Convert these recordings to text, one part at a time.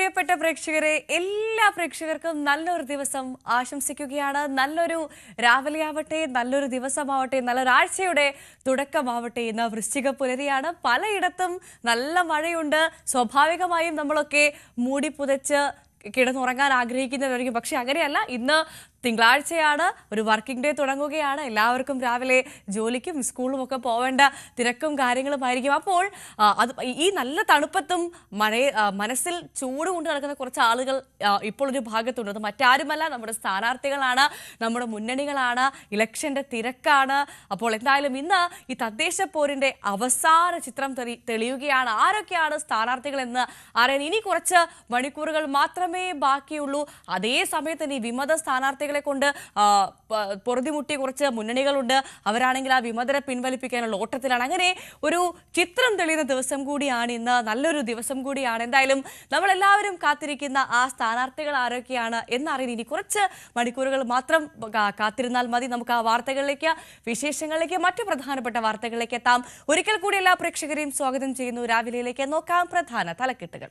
പ്രിയപ്പെട്ട പ്രേക്ഷകരെ, എല്ലാ പ്രേക്ഷകർക്കും നല്ലൊരു ദിവസം ആശംസിക്കുകയാണ്. നല്ലൊരു രാവിലെയാവട്ടെ, നല്ലൊരു ദിവസമാവട്ടെ, നല്ലൊരാഴ്ചയുടെ തുടക്കമാവട്ടെ. ഇന്ന് വൃശ്ചിക പുലരിയാണ്. പലയിടത്തും നല്ല മഴയുണ്ട്. സ്വാഭാവികമായും നമ്മളൊക്കെ മൂടി പുതച്ച് കിടന്നുറങ്ങാൻ ആഗ്രഹിക്കുന്നവരായിരിക്കും. പക്ഷെ അങ്ങനെയല്ല. ഇന്ന് തിങ്കളാഴ്ചയാണ്, ഒരു വർക്കിംഗ് ഡേ തുടങ്ങുകയാണ്. എല്ലാവർക്കും രാവിലെ ജോലിക്കും സ്കൂളും ഒക്കെ പോവേണ്ട തിരക്കും കാര്യങ്ങളുമായിരിക്കും. അപ്പോൾ ഈ നല്ല തണുപ്പത്തും മനസ്സിൽ ചൂട് കൊണ്ട് നടക്കുന്ന കുറച്ച് ആളുകൾ ഇപ്പോൾ ഒരു ഭാഗത്തുണ്ട്. അത് മറ്റാരുമല്ല, നമ്മുടെ സ്ഥാനാർത്ഥികളാണ്, നമ്മുടെ മുന്നണികളാണ്, ഇലക്ഷന്റെ തിരക്കാണ്. അപ്പോൾ എന്തായാലും ഇന്ന് ഈ തദ്ദേശ പോരിന്റെ അവസാന ചിത്രം തെളിയുകയാണ്. ആരൊക്കെയാണ് സ്ഥാനാർത്ഥികൾ എന്ന് അറിയാൻ ഇനി കുറച്ച് മണിക്കൂറുകൾ മാത്രമേ ബാക്കിയുള്ളൂ. അതേ സമയത്ത് തന്നെ ഈ വിമത സ്ഥാനാർത്ഥികൾ കൊണ്ട് പൊറുതിമുട്ടിയ കുറച്ച് മുന്നണികളുണ്ട്. അവരാണെങ്കിൽ ആ വിമതരെ പിൻവലിപ്പിക്കാനുള്ള ഓട്ടത്തിലാണ്. അങ്ങനെ ഒരു ചിത്രം തെളിയുന്ന ദിവസം കൂടിയാണ് ഇന്ന്. നല്ലൊരു ദിവസം കൂടിയാണ്. എന്തായാലും നമ്മളെല്ലാവരും കാത്തിരിക്കുന്ന ആ സ്ഥാനാർത്ഥികൾ ആരൊക്കെയാണ് എന്നറിയാൻ ഇനി കുറച്ച് മണിക്കൂറുകൾ മാത്രം കാത്തിരുന്നാൽ മതി. നമുക്ക് ആ വാർത്തകളിലേക്ക്, വിശേഷങ്ങളിലേക്ക്, മറ്റു പ്രധാനപ്പെട്ട വാർത്തകളിലേക്ക് എത്താം. ഒരിക്കൽ കൂടി എല്ലാ പ്രേക്ഷകരെയും സ്വാഗതം ചെയ്യുന്നു. രാവിലെയിലേക്ക് നോക്കാം പ്രധാന തലക്കെട്ടുകൾ.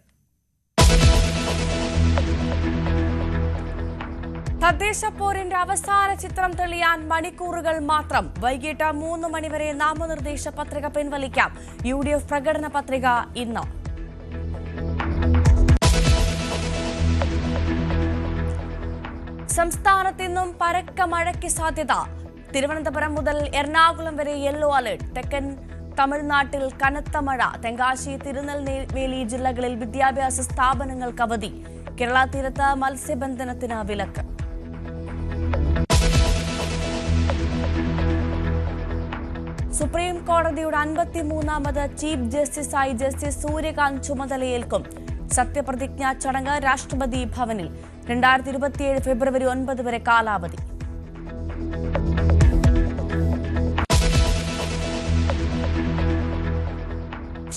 തദ്ദേശ പോരിന്റെ അവസാന ചിത്രം തെളിയാൻ മണിക്കൂറുകൾ മാത്രം. വൈകിട്ട് 3 മണിവരെ നാമനിർദ്ദേശ പത്രിക പിൻവലിക്കാം. UDF പ്രകടന പത്രിക ഇന്ന്. സംസ്ഥാനത്ത് ഇന്നും പരക്ക മഴയ്ക്ക് സാധ്യത. തിരുവനന്തപുരം മുതൽ എറണാകുളം വരെ യെല്ലോ അലർട്ട്. തെക്കൻ തമിഴ്നാട്ടിൽ കനത്ത മഴ. തെങ്കാശി, തിരുനെൽവേലി ജില്ലകളിൽ വിദ്യാഭ്യാസ സ്ഥാപനങ്ങൾക്ക് അവധി. കേരള തീരത്ത് മത്സ്യബന്ധനത്തിന് വിലക്ക്. സുപ്രീം കോടതിയുടെ 53ാമത് ചീഫ് ജസ്റ്റിസായി ജസ്റ്റിസ് സൂര്യകാന്ത് ചുമതലയേൽക്കും. സത്യപ്രതിജ്ഞാ ചടങ്ങ് രാഷ്ട്രപതി ഭവനിൽ. 2027 ഫെബ്രുവരി 9 വരെ കാലാവധി.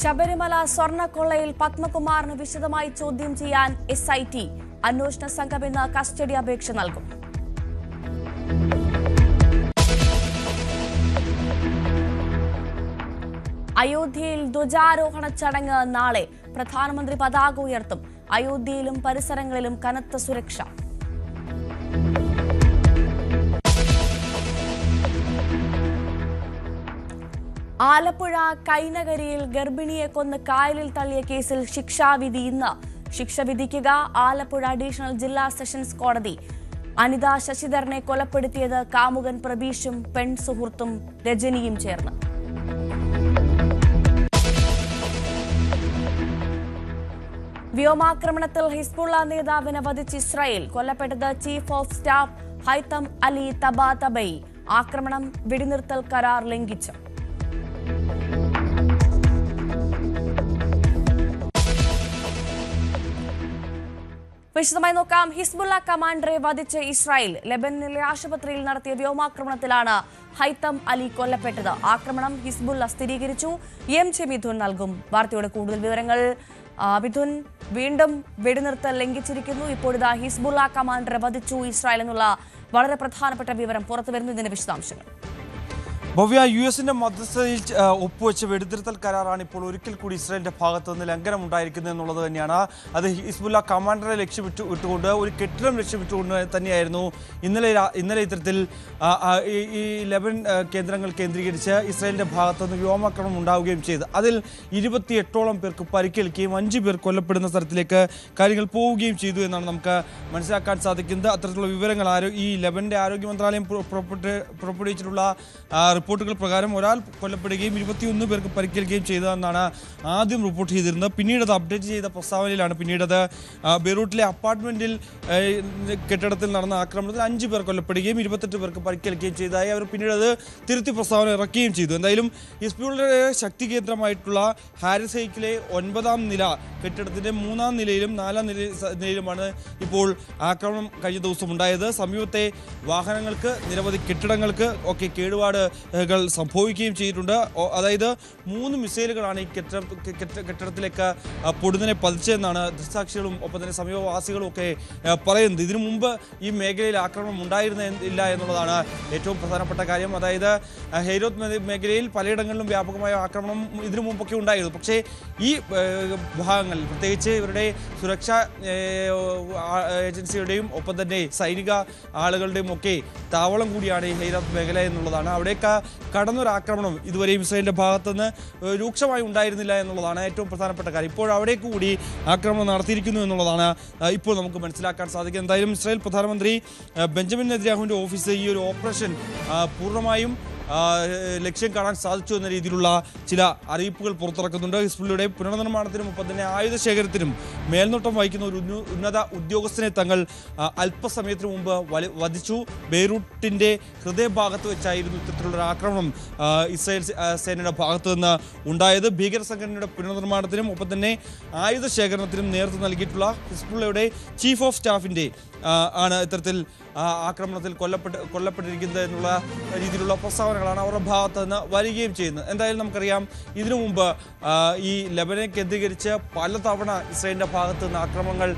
ശബരിമല സ്വർണ്ണക്കൊള്ളയിൽ പത്മകുമാറിന് വിശദമായി ചോദ്യം ചെയ്യാൻ SIT. അന്വേഷണ സംഘം ഇന്ന് കസ്റ്റഡി അപേക്ഷ നൽകും. അയോധ്യയിൽ ധ്വജാരോഹണ ചടങ്ങ് നാളെ. പ്രധാനമന്ത്രി പതാക ഉയർത്തും. അയോധ്യയിലും പരിസരങ്ങളിലും കനത്ത സുരക്ഷ. ആലപ്പുഴ കൈനകരിയിൽ ഗർഭിണിയെ കൊന്ന് കായലിൽ തള്ളിയ കേസിൽ ശിക്ഷാവിധി ഇന്ന്. ശിക്ഷ വിധിക്കുക ആലപ്പുഴ അഡീഷണൽ ജില്ലാ സെഷൻസ് കോടതി. അനിത ശശിധരനെ കൊലപ്പെടുത്തിയത് കാമുകൻ പ്രബീഷും പെൺസുഹൃത്തും രജനിയും ചേർന്ന്. വ്യോമാക്രമണത്തിൽ ഹിസ്ബുള്ള നേതാവിനെ വധിച്ച് ഇസ്രായേൽ. കൊല്ലപ്പെട്ടത് chief of staff Haytham Ali Tabatabai. ആക്രമണം വെടിനിർത്തൽ കരാർ ലംഘിച്ചു. വിശദമായി നോക്കാം. Hezbollah കമാൻഡറെ വധിച്ച് Israel. ലെബനനിലെ ആശുപത്രിയിൽ നടത്തിയ വ്യോമാക്രമണത്തിലാണ് ഹൈതം അലി കൊല്ലപ്പെട്ടത്. ആക്രമണം ഹിസ്ബുള്ള സ്ഥിരീകരിച്ചു. മിഥുൻ നൽകും വാർത്തയുടെ കൂടുതൽ വിവരങ്ങൾ. മിഥുൻ, വീണ്ടും വെടിനിർത്തൽ ലംഘിച്ചിരിക്കുന്നു. ഇപ്പോഴിതാ ഹിസ്ബുള്ള കമാൻഡറെ വധിച്ചു ഇസ്രായേൽ എന്നുള്ള വളരെ പ്രധാനപ്പെട്ട വിവരം പുറത്തു വരുന്നതിന്റെ വിശദാംശങ്ങൾ. ഭവ്യ, US-ന്റെ മധ്യസ്ഥതയിൽ ഒപ്പുവെച്ച വെടിനിർത്തൽ കരാറാണ് ഇപ്പോൾ ഒരിക്കൽ കൂടി ഇസ്രായേലിന്റെ ഭാഗത്തു നിന്ന് ലംഘനം ഉണ്ടായിരിക്കുന്നത് എന്നുള്ളത് തന്നെയാണ്. അത് ഹിസ്ബുള്ള കമാൻഡറെ ലക്ഷ്യമിട്ടുകൊണ്ട്, ഒരു കെട്ടിടം ലക്ഷ്യമിട്ടുകൊണ്ട് തന്നെയായിരുന്നു ഇന്നലെ ഇത്തരത്തിൽ ഈ ലെബനൻ കേന്ദ്രങ്ങൾ കേന്ദ്രീകരിച്ച് ഇസ്രായേലിന്റെ ഭാഗത്തു നിന്ന് വ്യോമാക്രമണം ഉണ്ടാവുകയും ചെയ്തു. അതിൽ 28ഓളം പേർക്ക് പരിക്കേൽക്കുകയും 5 പേർ കൊല്ലപ്പെടുന്ന തരത്തിലേക്ക് കാര്യങ്ങൾ പോവുകയും ചെയ്തു എന്നാണ് നമുക്ക് മനസ്സിലാക്കാൻ സാധിക്കുന്നത്. അത്തരത്തിലുള്ള വിവരങ്ങൾ ഈ ലെബനന്റെ ആരോഗ്യ മന്ത്രാലയം പുറപ്പെടുവിച്ചിട്ടുള്ള റിപ്പോർട്ടുകൾ പ്രകാരം ഒരാൾ കൊല്ലപ്പെടുകയും 21 പേർക്ക് പരിക്കേൽക്കുകയും ചെയ്തതെന്നാണ് ആദ്യം റിപ്പോർട്ട് ചെയ്തിരുന്നത്. പിന്നീട് അത് അപ്ഡേറ്റ് ചെയ്ത പ്രസ്താവനയിലാണ് പിന്നീട് ബെയ്റൂട്ടിലെ അപ്പാർട്ട്മെന്റിൽ കെട്ടിടത്തിൽ നടന്ന ആക്രമണത്തിൽ 5 പേർ കൊല്ലപ്പെടുകയും 28 പേർക്ക് പരിക്കേൽക്കുകയും ചെയ്തതായി അവർ പിന്നീട് അത് തിരുത്തി പ്രസ്താവന ഇറക്കുകയും ചെയ്തു. എന്തായാലും ഹിസ്ബുള്ളയുടെ ശക്തി കേന്ദ്രമായിട്ടുള്ള ഹാരിസ് ഹൈക്കിലെ 9ാം നില കെട്ടിടത്തിന്റെ 3ാം നിലയിലും 4ാം നിലയിലുമാണ് ഇപ്പോൾ ആക്രമണം കഴിഞ്ഞ ദിവസം ഉണ്ടായത്. സമീപത്തെ വാഹനങ്ങൾക്ക്, നിരവധി കെട്ടിടങ്ങൾക്ക് ഒക്കെ കേടുപാട് സംഭവിക്കുകയും ചെയ്തിട്ടുണ്ട്. അതായത് 3 മിസൈലുകളാണ് ഈ കെട്ടിടത്തിലേക്ക് പൊടുന്നനെ പതിച്ചതെന്നാണ് ദൃക്സാക്ഷികളും ഒപ്പം തന്നെ സമീപവാസികളും ഒക്കെ പറയുന്നത്. ഇതിനു മുമ്പ് ഈ മേഖലയിൽ ആക്രമണം ഉണ്ടായിരുന്നില്ല എന്നുള്ളതാണ് ഏറ്റവും പ്രധാനപ്പെട്ട കാര്യം. അതായത് ഹെയ്റോത്ത് മേഖലയിൽ പലയിടങ്ങളിലും വ്യാപകമായ ആക്രമണം ഇതിനു മുമ്പൊക്കെ ഉണ്ടായിരുന്നു. പക്ഷേ ഈ ഭാഗങ്ങളിൽ പ്രത്യേകിച്ച് ഇവരുടെ സുരക്ഷാ ഏജൻസിയുടെയും ഒപ്പം തന്നെ സൈനിക ആളുകളുടെയും ഒക്കെ താവളം കൂടിയാണ് ഈ ഹെയ്റോത്ത് മേഖല എന്നുള്ളതാണ്. അവിടേക്ക് കടന്നൊരാക്രമണം ഇതുവരെയും ഇസ്രായേലിൻ്റെ ഭാഗത്തുനിന്ന് രൂക്ഷമായി ഉണ്ടായിരുന്നില്ല എന്നുള്ളതാണ് ഏറ്റവും പ്രധാനപ്പെട്ട കാര്യം. ഇപ്പോൾ അവിടേക്ക് കൂടി ആക്രമണം നടത്തിയിരിക്കുന്നു എന്നുള്ളതാണ് ഇപ്പോൾ നമുക്ക് മനസ്സിലാക്കാൻ സാധിക്കും. എന്തായാലും ഇസ്രായേൽ പ്രധാനമന്ത്രി ബെഞ്ചമിൻ നെതന്യാഹുവിൻ്റെ ഓഫീസ് ഈ ഒരു ഓപ്പറേഷൻ പൂർണ്ണമായും ലക്ഷ്യം കാണാൻ സാധിച്ചു എന്ന രീതിയിലുള്ള ചില അറിയിപ്പുകൾ പുറത്തിറക്കുന്നുണ്ട്. ഹിസ്ബുള്ളയുടെ പുനർനിർമ്മാണത്തിനും ഒപ്പം തന്നെ ആയുധ ശേഖരത്തിനും മേൽനോട്ടം വഹിക്കുന്ന ഒരു ഉന്നത ഉദ്യോഗസ്ഥനെ തങ്ങൾ അല്പസമയത്തിന് മുമ്പ് വധിച്ചു. ബെയ്റൂട്ടിൻ്റെ ഹൃദയഭാഗത്ത് വെച്ചായിരുന്നു ഇത്തരത്തിലുള്ളൊരു ആക്രമണം ഇസ്രായേൽ സേനയുടെ ഭാഗത്തു നിന്ന് ഉണ്ടായത്. ഭീകര സംഘടനയുടെ പുനർനിർമ്മാണത്തിനും ഒപ്പം തന്നെ ആയുധ ശേഖരണത്തിനും നേതൃത്വം നൽകിയിട്ടുള്ള ഹിസ്ബുള്ളയുടെ ചീഫ് ഓഫ് സ്റ്റാഫിൻ്റെ ആണ് ഇത്തരത്തിൽ ആക്രമണത്തിൽ കൊല്ലപ്പെട്ടിരിക്കുന്നത് എന്നുള്ള രീതിയിലുള്ള പ്രസ്താവനകളാണ് അവരുടെ ഭാഗത്ത് നിന്ന് വരികയും ചെയ്യുന്നത്. എന്തായാലും നമുക്കറിയാം ഇതിനു മുമ്പ് ഈ ലെബനനെ കേന്ദ്രീകരിച്ച് പലതവണ ഇസ്രായേലിൻ്റെ ഭാഗത്ത് നിന്ന് ആക്രമണങ്ങൾ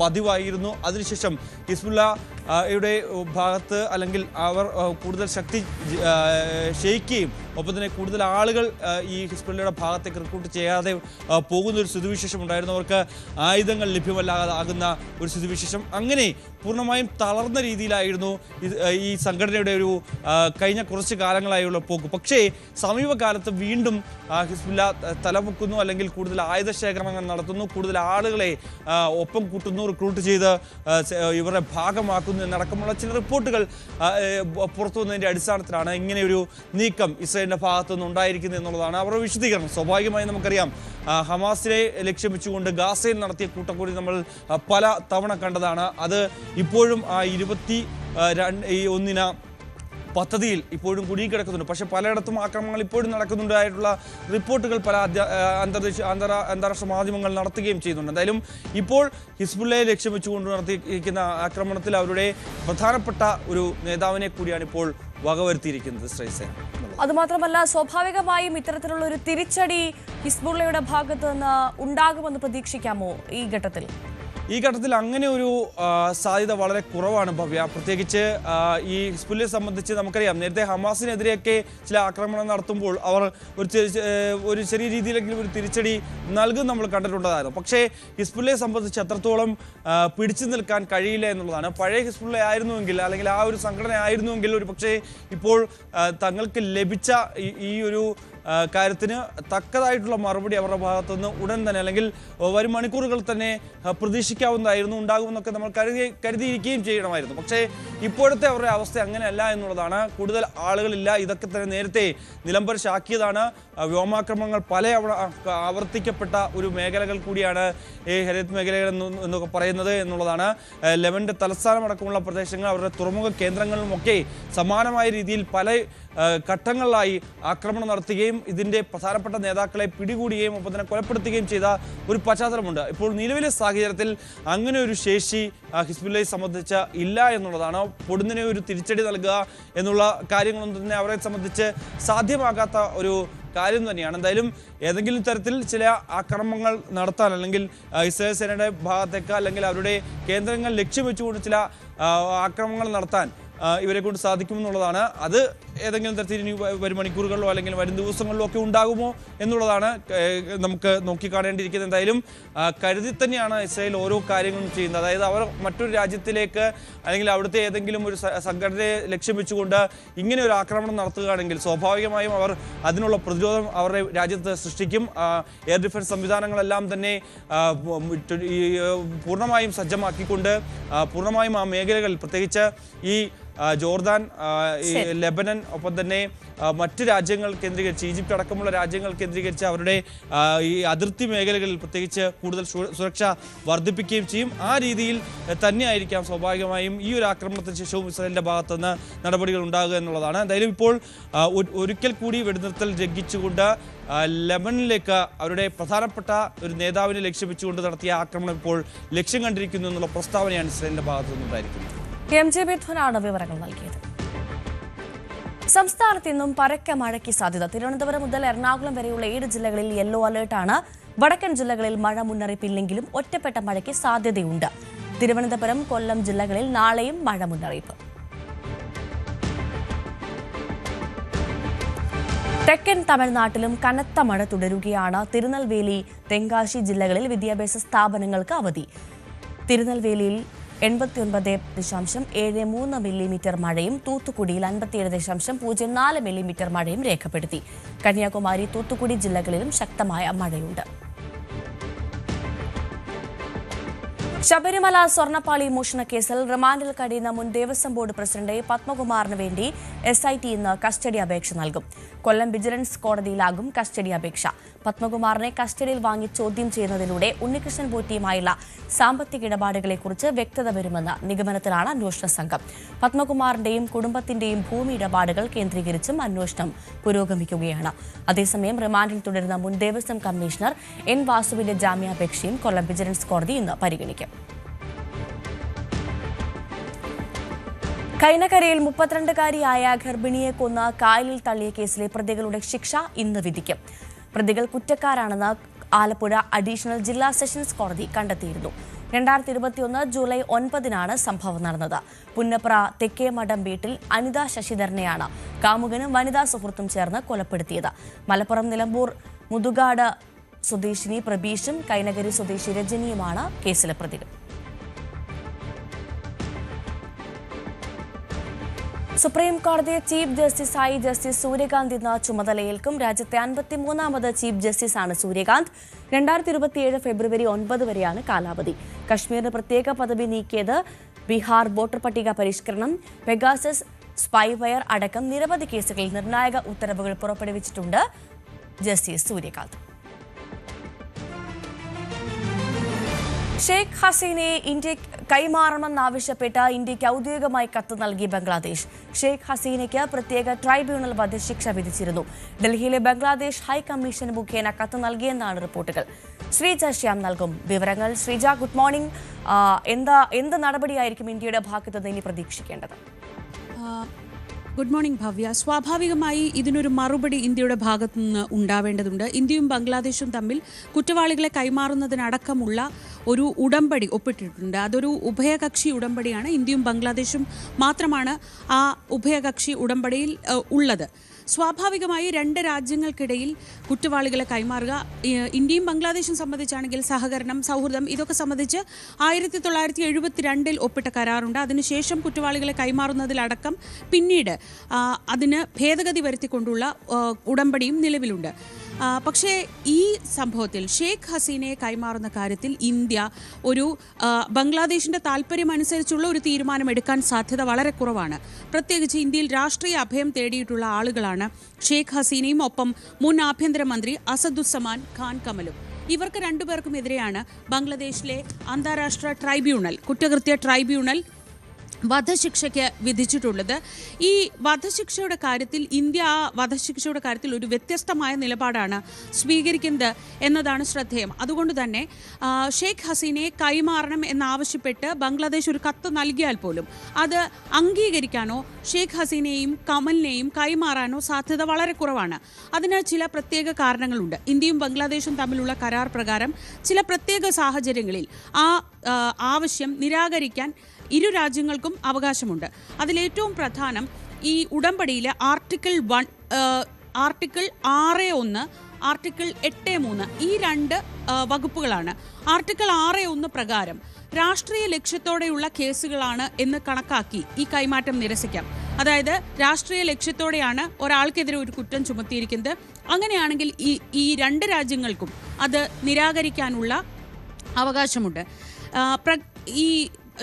പതിവായിരുന്നു. അതിനുശേഷം ഹിസ്ബുള്ളയുടെ ഭാഗത്ത് അല്ലെങ്കിൽ അവർ കൂടുതൽ ശക്തി ക്ഷയിക്കുകയും ഒപ്പം തന്നെ കൂടുതൽ ആളുകൾ ഈ ഹിസ്ബുള്ളയുടെ ഭാഗത്തേക്ക് റിക്രൂട്ട് ചെയ്യാതെ പോകുന്നൊരു സ്ഥിതിവിശേഷം ഉണ്ടായിരുന്നു. അവർക്ക് ആയുധങ്ങൾ ലഭ്യമല്ലാതാകുന്ന ഒരു സ്ഥിതിവിശേഷം. അങ്ങനെ പൂർണ്ണമായും തളർന്ന രീതിയിലായിരുന്നു ഈ സംഘടനയുടെ ഒരു കഴിഞ്ഞ കുറച്ച് കാലങ്ങളായുള്ള പോക്ക്. പക്ഷേ സമീപകാലത്ത് വീണ്ടും ഹിസ്ബുള്ള തലമുക്കുന്നു, അല്ലെങ്കിൽ കൂടുതൽ ആയുധ ശേഖരണങ്ങൾ നടത്തുന്നു, കൂടുതൽ ആളുകളെ ഒപ്പം കൂട്ടുന്നു, റിക്രൂട്ട് ചെയ്ത് ഇവരെ ഭാഗമാക്കുന്നു എന്നടക്കമുള്ള ചില റിപ്പോർട്ടുകൾ പുറത്തു വന്നതിൻ്റെ അടിസ്ഥാനത്തിലാണ് ഇങ്ങനെയൊരു നീക്കം ഇസ്രായേലിൻ്റെ ഭാഗത്തുനിന്ന് ഉണ്ടായിരിക്കുന്നത് എന്നുള്ളതാണ് അവരുടെ വിശദീകരണം. സ്വാഭാവികമായും നമുക്കറിയാം ഹമാസിനെ ലക്ഷ്യം വെച്ചുകൊണ്ട് ഗാസയിൽ നടത്തിയ കൂട്ടക്കൊടി നമ്മൾ പല തവണ കണ്ടതാണ്. അത് ഇപ്പോഴും ആ 21 പദ്ധതിയിൽ ഇപ്പോഴും കുടുങ്ങിക്കിടക്കുന്നുണ്ട്. പക്ഷേ പലയിടത്തും ആക്രമണങ്ങൾ ഇപ്പോഴും നടക്കുന്നുണ്ടായിട്ടുള്ള റിപ്പോർട്ടുകൾ പല അന്താരാഷ്ട്ര മാധ്യമങ്ങൾ നടത്തുകയും ചെയ്യുന്നുണ്ട്. എന്തായാലും ഇപ്പോൾ ഹിസ്ബുള്ളയെ ലക്ഷ്യം വെച്ചുകൊണ്ട് നടത്തിയിരിക്കുന്ന ആക്രമണത്തിൽ അവരുടെ പ്രധാനപ്പെട്ട ഒരു നേതാവിനെ കൂടിയാണ് ഇപ്പോൾ വകവരുത്തിയിരിക്കുന്നത് ഇസ്രായേൽ സേന. അതുമാത്രമല്ല, സ്വാഭാവികമായും ഇത്തരത്തിലുള്ള ഒരു തിരിച്ചടി ഹിസ്ബുള്ളയുടെ ഭാഗത്ത് നിന്ന് ഉണ്ടാകുമെന്ന് പ്രതീക്ഷിക്കാമോ ഈ ഘട്ടത്തിൽ? അങ്ങനെ ഒരു സാധ്യത വളരെ കുറവാണ് ഭവ്യ. പ്രത്യേകിച്ച് ഈ ഹിസ്ബുള്ളയെ സംബന്ധിച്ച് നമുക്കറിയാം, നേരത്തെ ഹമാസിനെതിരെയൊക്കെ ചില ആക്രമണം നടത്തുമ്പോൾ അവർ ഒരു ചെറിയ രീതിയിലെങ്കിലും ഒരു തിരിച്ചടി നൽകും നമ്മൾ കണ്ടിട്ടുള്ളതായിരുന്നു. പക്ഷേ ഹിസ്ബുള്ളയെ സംബന്ധിച്ച് അത്രത്തോളം പിടിച്ചു നിൽക്കാൻ കഴിയില്ല എന്നുള്ളതാണ്. പഴയ ഹിസ്ബുള്ള ആയിരുന്നുവെങ്കിൽ, അല്ലെങ്കിൽ ആ ഒരു സംഘടന ആയിരുന്നുവെങ്കിൽ ഒരു പക്ഷേ ഇപ്പോൾ തങ്ങൾക്ക് ലഭിച്ച ഈ ഒരു കാര്യത്തിന് തക്കതായിട്ടുള്ള മറുപടി അവരുടെ ഭാഗത്തുനിന്ന് ഉടൻ തന്നെ, അല്ലെങ്കിൽ വരും മണിക്കൂറുകൾ തന്നെ പ്രതീക്ഷിക്കാവുന്നതായിരുന്നു, ഉണ്ടാകുമെന്നൊക്കെ നമ്മൾ കരുതിയിരിക്കുകയും ചെയ്യണമായിരുന്നു. പക്ഷേ ഇപ്പോഴത്തെ അവരുടെ അവസ്ഥ അങ്ങനെയല്ല എന്നുള്ളതാണ്. കൂടുതൽ ആളുകളില്ല. ഇതൊക്കെ തന്നെ നേരത്തെ നിലംപരിശാക്കിയതാണ്. വ്യോമാക്രമണങ്ങൾ ആവർത്തിക്കപ്പെട്ട ഒരു മേഖലകൾ കൂടിയാണ് ഈ ഹെയ്റോത്ത് മേഖലകൾ എന്നൊക്കെ പറയുന്നത് എന്നുള്ളതാണ്. ലെബനന്റെ തലസ്ഥാനമടക്കമുള്ള പ്രദേശങ്ങൾ, അവരുടെ തുറമുഖ കേന്ദ്രങ്ങളിലുമൊക്കെ സമാനമായ രീതിയിൽ പല ഘട്ടങ്ങളിലായി ആക്രമണം നടത്തുകയും ഇതിൻ്റെ പ്രധാനപ്പെട്ട നേതാക്കളെ പിടികൂടുകയും ഒപ്പം തന്നെ കൊലപ്പെടുത്തുകയും ചെയ്ത ഒരു പശ്ചാത്തലമുണ്ട്. ഇപ്പോൾ നിലവിലെ സാഹചര്യത്തിൽ അങ്ങനെ ഒരു ശേഷി ഹിസ്ബുള്ളയെ സംബന്ധിച്ച് ഇല്ല എന്നുള്ളതാണ്. പൊടുന്നനെ ഒരു തിരിച്ചടി നൽകുക എന്നുള്ള കാര്യങ്ങളൊന്നും തന്നെ അവരെ സംബന്ധിച്ച് സാധ്യമാകാത്ത ഒരു കാര്യം തന്നെയാണ്. എന്തായാലും ഏതെങ്കിലും തരത്തിൽ ചില ആക്രമണങ്ങൾ നടത്താൻ, അല്ലെങ്കിൽ ഇസ്രായേൽ സേനയുടെ ഭാഗത്തേക്ക് അല്ലെങ്കിൽ അവരുടെ കേന്ദ്രങ്ങൾ ലക്ഷ്യം വെച്ചുകൊണ്ട് ചില ആക്രമണങ്ങൾ നടത്താൻ ഇവരെ കൊണ്ട് സാധിക്കുമെന്നുള്ളതാണ്. അത് ഏതെങ്കിലും തരത്തിൽ ഇനി വരും മണിക്കൂറുകളിലോ അല്ലെങ്കിൽ വരും ദിവസങ്ങളിലോ ഒക്കെ ഉണ്ടാകുമോ എന്നുള്ളതാണ് നമുക്ക് നോക്കിക്കാണേണ്ടിയിരിക്കുന്നത്. എന്തായാലും കരുതി തന്നെയാണ് ഇസ്രായേൽ ഓരോ കാര്യങ്ങളും ചെയ്യുന്നത്. അതായത് അവർ മറ്റൊരു രാജ്യത്തിലേക്ക് അല്ലെങ്കിൽ അവിടുത്തെ ഏതെങ്കിലും ഒരു സംഘടനയെ ലക്ഷ്യം വെച്ചുകൊണ്ട് ഇങ്ങനെ ഒരു ആക്രമണം നടത്തുകയാണെങ്കിൽ സ്വാഭാവികമായും അവർ അതിനുള്ള പ്രതിരോധം അവരുടെ രാജ്യത്ത് സൃഷ്ടിക്കും. എയർ ഡിഫൻസ് സംവിധാനങ്ങളെല്ലാം തന്നെ പൂർണ്ണമായും സജ്ജമാക്കിക്കൊണ്ട് പൂർണ്ണമായും ആ മേഖലകളിൽ, പ്രത്യേകിച്ച് ഈ ജോർദാൻ, ലെബനൻ, ഒപ്പം തന്നെ മറ്റ് രാജ്യങ്ങൾ കേന്ദ്രീകരിച്ച്, ഈജിപ്റ്റ് അടക്കമുള്ള രാജ്യങ്ങൾ കേന്ദ്രീകരിച്ച് അവരുടെ ഈ അതിർത്തി മേഖലകളിൽ പ്രത്യേകിച്ച് കൂടുതൽ സുരക്ഷ വർദ്ധിപ്പിക്കുകയും ചെയ്യും. ആ രീതിയിൽ തന്നെയായിരിക്കാം സ്വാഭാവികമായും ഈ ഒരു ആക്രമണത്തിന് ശേഷവും ഇസ്രായേലിൻ്റെ ഭാഗത്തുനിന്ന് നടപടികൾ ഉണ്ടാകുക എന്നുള്ളതാണ്. എന്തായാലും ഇപ്പോൾ ഒരിക്കൽ കൂടി വെടിനിർത്തൽ ലംഘിച്ചുകൊണ്ട് ലെബനനിലേക്ക് അവരുടെ പ്രധാനപ്പെട്ട ഒരു നേതാവിനെ ലക്ഷ്യം വെച്ചുകൊണ്ട് നടത്തിയ ആക്രമണം ഇപ്പോൾ ലക്ഷ്യം കണ്ടിരിക്കുന്നു എന്നുള്ള പ്രസ്താവനയാണ് ഇസ്രായേലിൻ്റെ ഭാഗത്തു നിന്നുണ്ടായിരിക്കുന്നത്. MJ മിഥുനാണ് വിവരങ്ങൾ നൽകിയത്. സംസ്ഥാനത്ത് ഇന്നും പരക്കെ മഴയ്ക്ക് സാധ്യത. തിരുവനന്തപുരം മുതൽ എറണാകുളം വരെയുള്ള 7 ജില്ലകളിൽ യെല്ലോ അലർട്ടാണ്. വടക്കൻ ജില്ലകളിൽ മഴ മുന്നറിയിപ്പില്ലെങ്കിലും ഒറ്റപ്പെട്ട മഴയ്ക്ക് സാധ്യതയുണ്ട്. തിരുവനന്തപുരം, കൊല്ലം ജില്ലകളിൽ നാളെയും മഴ മുന്നറിയിപ്പ്. തെക്കൻ തമിഴ്നാട്ടിലും കനത്ത മഴ തുടരുകയാണ്. തിരുനെൽവേലി, തെങ്കാശി ജില്ലകളിൽ വിദ്യാഭ്യാസ സ്ഥാപനങ്ങൾക്ക് അവധി. തിരുനെൽവേലിയിൽ 89.73 മില്ലിമീറ്റർ മഴയും തൂത്തുക്കുടിയിൽ 57.04 മില്ലിമീറ്റർ മഴയും രേഖപ്പെടുത്തി. കന്യാകുമാരി, തൂത്തുക്കുടി ജില്ലകളിലും ശക്തമായ മഴയുണ്ട്. ശബരിമല സ്വർണ്ണപ്പാളി മോഷണക്കേസിൽ റിമാൻഡിൽ കഴിയുന്ന മുൻ ദേവസ്വം ബോർഡ് പ്രസിഡന്റ് പത്മകുമാറിന് വേണ്ടി SIT ഇന്ന് കസ്റ്റഡി അപേക്ഷ നൽകും. കൊല്ലം വിജിലൻസ് കോടതിയിലാകും കസ്റ്റഡി അപേക്ഷ. പത്മകുമാറിനെ കസ്റ്റഡിയിൽ വാങ്ങി ചോദ്യം ചെയ്യുന്നതിലൂടെ ഉണ്ണികൃഷ്ണൻ പോറ്റിയുമായുള്ള സാമ്പത്തിക ഇടപാടുകളെക്കുറിച്ച് വ്യക്തത വരുമെന്ന നിഗമനത്തിലാണ് അന്വേഷണ സംഘം. പത്മകുമാറിന്റെയും കുടുംബത്തിന്റെയും ഭൂമി ഇടപാടുകൾ കേന്ദ്രീകരിച്ചും അന്വേഷണം പുരോഗമിക്കുകയാണ്. അതേസമയം റിമാൻഡിൽ തുടരുന്ന മുൻ ദേവസ്വം കമ്മീഷണർ N. വാസുവിന്റെ ജാമ്യാപേക്ഷയും കൊല്ലം വിജിലൻസ് കോടതി ഇന്ന് പരിഗണിക്കും. കൈനകരയിൽ 32-കാരിയായ ഗർഭിണിയെ കൊന്ന കായലിൽ തള്ളിയ കേസിലെ പ്രതികളുടെ ശിക്ഷ ഇന്ന് വിധിക്കും. പ്രതികൾ കുറ്റക്കാരാണെന്ന് ആലപ്പുഴ അഡീഷണൽ ജില്ലാ സെഷൻസ് കോടതി കണ്ടെത്തിയിരുന്നു. 2021 ജൂലൈ 9-നാണ് സംഭവം നടന്നത്. പുന്നപ്ര തെക്കേമഠം വീട്ടിൽ അനിത ശശിധരനെയാണ് കാമുകനും വനിതാ സുഹൃത്തും ചേർന്ന് കൊലപ്പെടുത്തിയത്. മലപ്പുറം നിലമ്പൂർ മുതുകാട് സ്വദേശിനി പ്രബീഷും കൈനകരി സ്വദേശി രജനിയുമാണ് കേസിലെ പ്രതികൾ. സുപ്രീം കോടതി ചീഫ് ജസ്റ്റിസായി ജസ്റ്റിസ് സൂര്യകാന്ത് ഇന്ന് ചുമതലയേൽക്കും. രാജ്യത്തെ 53ാമത് ചീഫ് ജസ്റ്റിസാണ് സൂര്യകാന്ത്. 2027 ഫെബ്രുവരി 9 വരെയാണ് കാലാവധി. കശ്മീരിന് പ്രത്യേക പദവി നീക്കിയത് ബീഹാർ വോട്ടർ പട്ടിക പരിഷ്കരണം, പെഗാസസ്, സ്പൈവെയർ അടക്കം നിരവധി കേസുകളിൽ നിർണായക ഉത്തരവുകൾ പുറപ്പെടുവിച്ചിട്ടുണ്ട് ജസ്റ്റിസ് സൂര്യകാന്ത്. ഷെയ്ഖ് ഹസീനയെ ഇന്ത്യ കൈമാറണമെന്നാവശ്യപ്പെട്ട് ഇന്ത്യയ്ക്ക് ഔദ്യോഗികമായി കത്ത് നൽകി ബംഗ്ലാദേശ്. ഷെയ്ഖ് ഹസീനയ്ക്ക് പ്രത്യേക ട്രൈബ്യൂണൽ വധശിക്ഷ വിധിച്ചിരുന്നു. ഡൽഹിയിലെ ബംഗ്ലാദേശ് ഹൈക്കമ്മീഷൻ മുഖേന കത്ത് നൽകിയെന്നാണ് റിപ്പോർട്ടുകൾ. ശ്രീജ ശ്യാം നൽകും വിവരങ്ങൾ. Sreeja, good morning. എന്ത് നടപടിയായിരിക്കും ഇന്ത്യയുടെ ഭാഗത്തുനിന്ന് ഇനി പ്രതീക്ഷിക്കേണ്ടത്? Good morning Bhavya. സ്വാഭാവികമായി ഇതിനൊരു മറുപടി ഇന്ത്യയുടെ ഭാഗത്തു നിന്ന് ഉണ്ടാവേണ്ടതുണ്ട്. ഇന്ത്യയും ബംഗ്ലാദേശും തമ്മിൽ കുറ്റവാളികളെ കൈമാറുന്നതിനടക്കമുള്ള ഒരു ഉടമ്പടി ഒപ്പിട്ടിട്ടുണ്ട്. അതൊരു ഉഭയകക്ഷി ഉടമ്പടിയാണ്. ഇന്ത്യയും ബംഗ്ലാദേശും മാത്രമാണ് ആ ഉഭയകക്ഷി ഉടമ്പടിയിൽ ഉള്ളത്. സ്വാഭാവികമായി രണ്ട് രാജ്യങ്ങൾക്കിടയിൽ കുറ്റവാളികളെ കൈമാറുക, ഇന്ത്യയും ബംഗ്ലാദേശും സംബന്ധിച്ചാണെങ്കിൽ സഹകരണം, സൗഹൃദം, ഇതൊക്കെ സംബന്ധിച്ച് 1972 ഒപ്പിട്ട കരാറുണ്ട്. അതിനുശേഷം കുറ്റവാളികളെ കൈമാറുന്നതിലടക്കം പിന്നീട് അതിന് ഭേദഗതി വരുത്തിക്കൊണ്ടുള്ള ഉടമ്പടിയും നിലവിലുണ്ട്. പക്ഷേ ഈ സംഭവത്തിൽ ഷെയ്ഖ് ഹസീനയെ കൈമാറുന്ന കാര്യത്തിൽ ഇന്ത്യ ഒരു ബംഗ്ലാദേശിൻ്റെ താല്പര്യമനുസരിച്ചുള്ള ഒരു തീരുമാനമെടുക്കാൻ സാധ്യത വളരെ കുറവാണ്. പ്രത്യേകിച്ച് ഇന്ത്യയിൽ രാഷ്ട്രീയ അഭയം തേടിയിട്ടുള്ള ആളുകളാണ് ഷെയ്ഖ് ഹസീനയും ഒപ്പം മുൻ ആഭ്യന്തരമന്ത്രി അസദുസ്സമാൻ ഖാൻ കമലും. ഇവർക്ക് രണ്ടുപേർക്കും എതിരെയാണ് ബംഗ്ലാദേശിലെ അന്താരാഷ്ട്ര ട്രൈബ്യൂണൽ, കുറ്റകൃത്യ ട്രൈബ്യൂണൽ വധശിക്ഷയ്ക്ക് വിധിച്ചിട്ടുള്ളത്. ഈ വധശിക്ഷയുടെ കാര്യത്തിൽ ഇന്ത്യ വധശിക്ഷയുടെ കാര്യത്തിൽ ഒരു വ്യത്യസ്തമായ നിലപാടാണ് സ്വീകരിക്കുന്നത് എന്നതാണ് ശ്രദ്ധേയം. അതുകൊണ്ട് തന്നെ ഷെയ്ഖ് ഹസീനയെ കൈമാറണം എന്നാവശ്യപ്പെട്ട് ബംഗ്ലാദേശ് ഒരു കത്ത് നൽകിയാൽ പോലും അത് അംഗീകരിക്കാനോ ഷെയ്ഖ് ഹസീനയെയും കമലിനെയും കൈമാറാനോ സാധ്യത വളരെ കുറവാണ്. അതിന് ചില പ്രത്യേക കാരണങ്ങളുണ്ട്. ഇന്ത്യയും ബംഗ്ലാദേശും തമ്മിലുള്ള കരാർ പ്രകാരം ചില പ്രത്യേക സാഹചര്യങ്ങളിൽ ആ ആവശ്യം നിരാകരിക്കാൻ ഇരു രാജ്യങ്ങൾക്കും അവകാശമുണ്ട്. അതിലേറ്റവും പ്രധാനം ഈ ഉടമ്പടിയിലെ ആർട്ടിക്കിൾ 6(1), ആർട്ടിക്കിൾ 8(3) ഈ രണ്ട് വകുപ്പുകളാണ്. ആർട്ടിക്കിൾ 6(1) പ്രകാരം രാഷ്ട്രീയ ലക്ഷ്യത്തോടെയുള്ള കേസുകളാണ് എന്ന് കണക്കാക്കി ഈ കൈമാറ്റം നിരസിക്കാം. അതായത് രാഷ്ട്രീയ ലക്ഷ്യത്തോടെയാണ് ഒരാൾക്കെതിരെ ഒരു കുറ്റം ചുമത്തിയിരിക്കുന്നത്. അങ്ങനെയാണെങ്കിൽ ഈ രണ്ട് രാജ്യങ്ങൾക്കും അത് നിരാകരിക്കാനുള്ള അവകാശമുണ്ട്. ഈ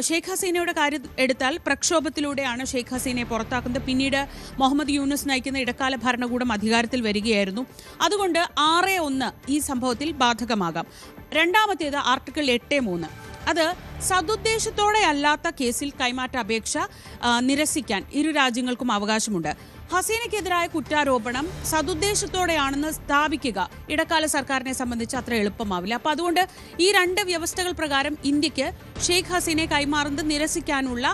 ഷെയ്ഖ് ഹസീനയുടെ കാര്യം എടുത്താൽ പ്രക്ഷോഭത്തിലൂടെയാണ് ഷെയ്ഖ് ഹസീനയെ പുറത്താക്കുന്നത്. പിന്നീട് മുഹമ്മദ് യൂനുസ് നയിക്കുന്ന ഇടക്കാല ഭരണകൂടം അധികാരത്തിൽ വരികയായിരുന്നു. അതുകൊണ്ട് 6(1) ഈ സംഭവത്തിൽ ബാധകമാകാം. രണ്ടാമത്തേത് ആർട്ടിക്കിൾ 8(3). അത് സതുദ്ദേശത്തോടെ അല്ലാത്ത കേസിൽ കൈമാറ്റ അപേക്ഷ നിരസിക്കാൻ ഇരു രാജ്യങ്ങൾക്കും അവകാശമുണ്ട്. ഹസീനയ്ക്കെതിരായ കുറ്റാരോപണം സതുദ്ദേശത്തോടെയാണെന്ന് സ്ഥാപിക്കുക ഇടക്കാല സർക്കാരിനെ സംബന്ധിച്ച് അത്ര എളുപ്പമാവില്ല. അപ്പോൾ അതുകൊണ്ട് ഈ രണ്ട് വ്യവസ്ഥകൾ പ്രകാരം ഇന്ത്യക്ക് ഷെയ്ഖ് ഹസീനയെ കൈമാറുന്നത് നിരസിക്കാനുള്ള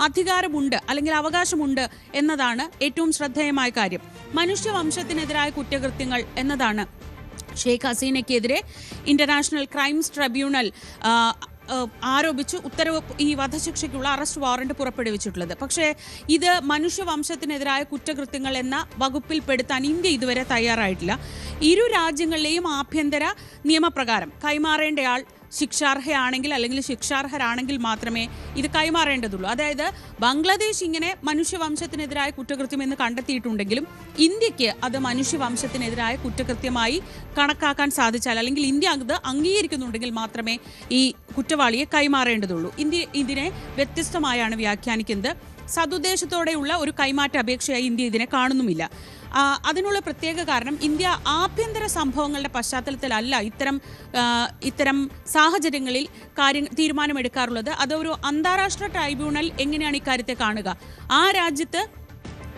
അധികാരമുണ്ട് അല്ലെങ്കിൽ അവകാശമുണ്ട് എന്നതാണ് ഏറ്റവും ശ്രദ്ധേയമായ കാര്യം. മനുഷ്യവംശത്തിനെതിരായ കുറ്റകൃത്യങ്ങൾ എന്നതാണ് ഷെയ്ഖ് ഹസീനയ്ക്കെതിരെ ഇന്റർനാഷണൽ ക്രൈംസ് ട്രിബ്യൂണൽ ആരോപിച്ച് ഉത്തരവ് ഈ വധശിക്ഷയ്ക്കുള്ള അറസ്റ്റ് വാറന്റ് പുറപ്പെടുവിച്ചിട്ടുള്ളത്. പക്ഷേ ഇത് മനുഷ്യവംശത്തിനെതിരായ കുറ്റകൃത്യങ്ങൾ എന്ന വകുപ്പിൽ പെടുത്താൻ ഇന്ത്യ ഇതുവരെ തയ്യാറായിട്ടില്ല. ഇരു രാജ്യങ്ങളിലെയും ആഭ്യന്തര നിയമപ്രകാരം കൈമാറേണ്ടയാൾ ശിക്ഷാർഹയാണെങ്കിൽ അല്ലെങ്കിൽ ശിക്ഷാർഹരാണെങ്കിൽ മാത്രമേ ഇത് കൈമാറേണ്ടതുള്ളൂ. അതായത് ബംഗ്ലാദേശ് ഇങ്ങനെ മനുഷ്യവംശത്തിനെതിരായ കുറ്റകൃത്യം എന്ന് കണ്ടെത്തിയിട്ടുണ്ടെങ്കിലും ഇന്ത്യക്ക് അത് മനുഷ്യവംശത്തിനെതിരായ കുറ്റകൃത്യമായി കണക്കാക്കാൻ സാധിച്ചാൽ അല്ലെങ്കിൽ ഇന്ത്യ അത് അംഗീകരിക്കുന്നുണ്ടെങ്കിൽ മാത്രമേ ഈ കുറ്റവാളിയെ കൈമാറേണ്ടതുള്ളൂ. ഇന്ത്യ ഇതിനെ വ്യത്യസ്തമായാണ് വ്യാഖ്യാനിക്കുന്നത്. സതുദ്ദേശത്തോടെയുള്ള ഒരു കൈമാറ്റ അപേക്ഷയായി ഇന്ത്യ ഇതിനെ കാണുന്നുമില്ല. അതിനുള്ള പ്രത്യേക കാരണം ഇന്ത്യ ആഭ്യന്തര സംഭവങ്ങളുടെ പശ്ചാത്തലത്തിലല്ല ഇത്തരം സാഹചര്യങ്ങളിൽ തീരുമാനമെടുക്കാറുള്ളത്. അത് ഒരു അന്താരാഷ്ട്ര ട്രൈബ്യൂണൽ എങ്ങനെയാണ് ഇക്കാര്യത്തെ കാണുക? ആ രാജ്യത്ത്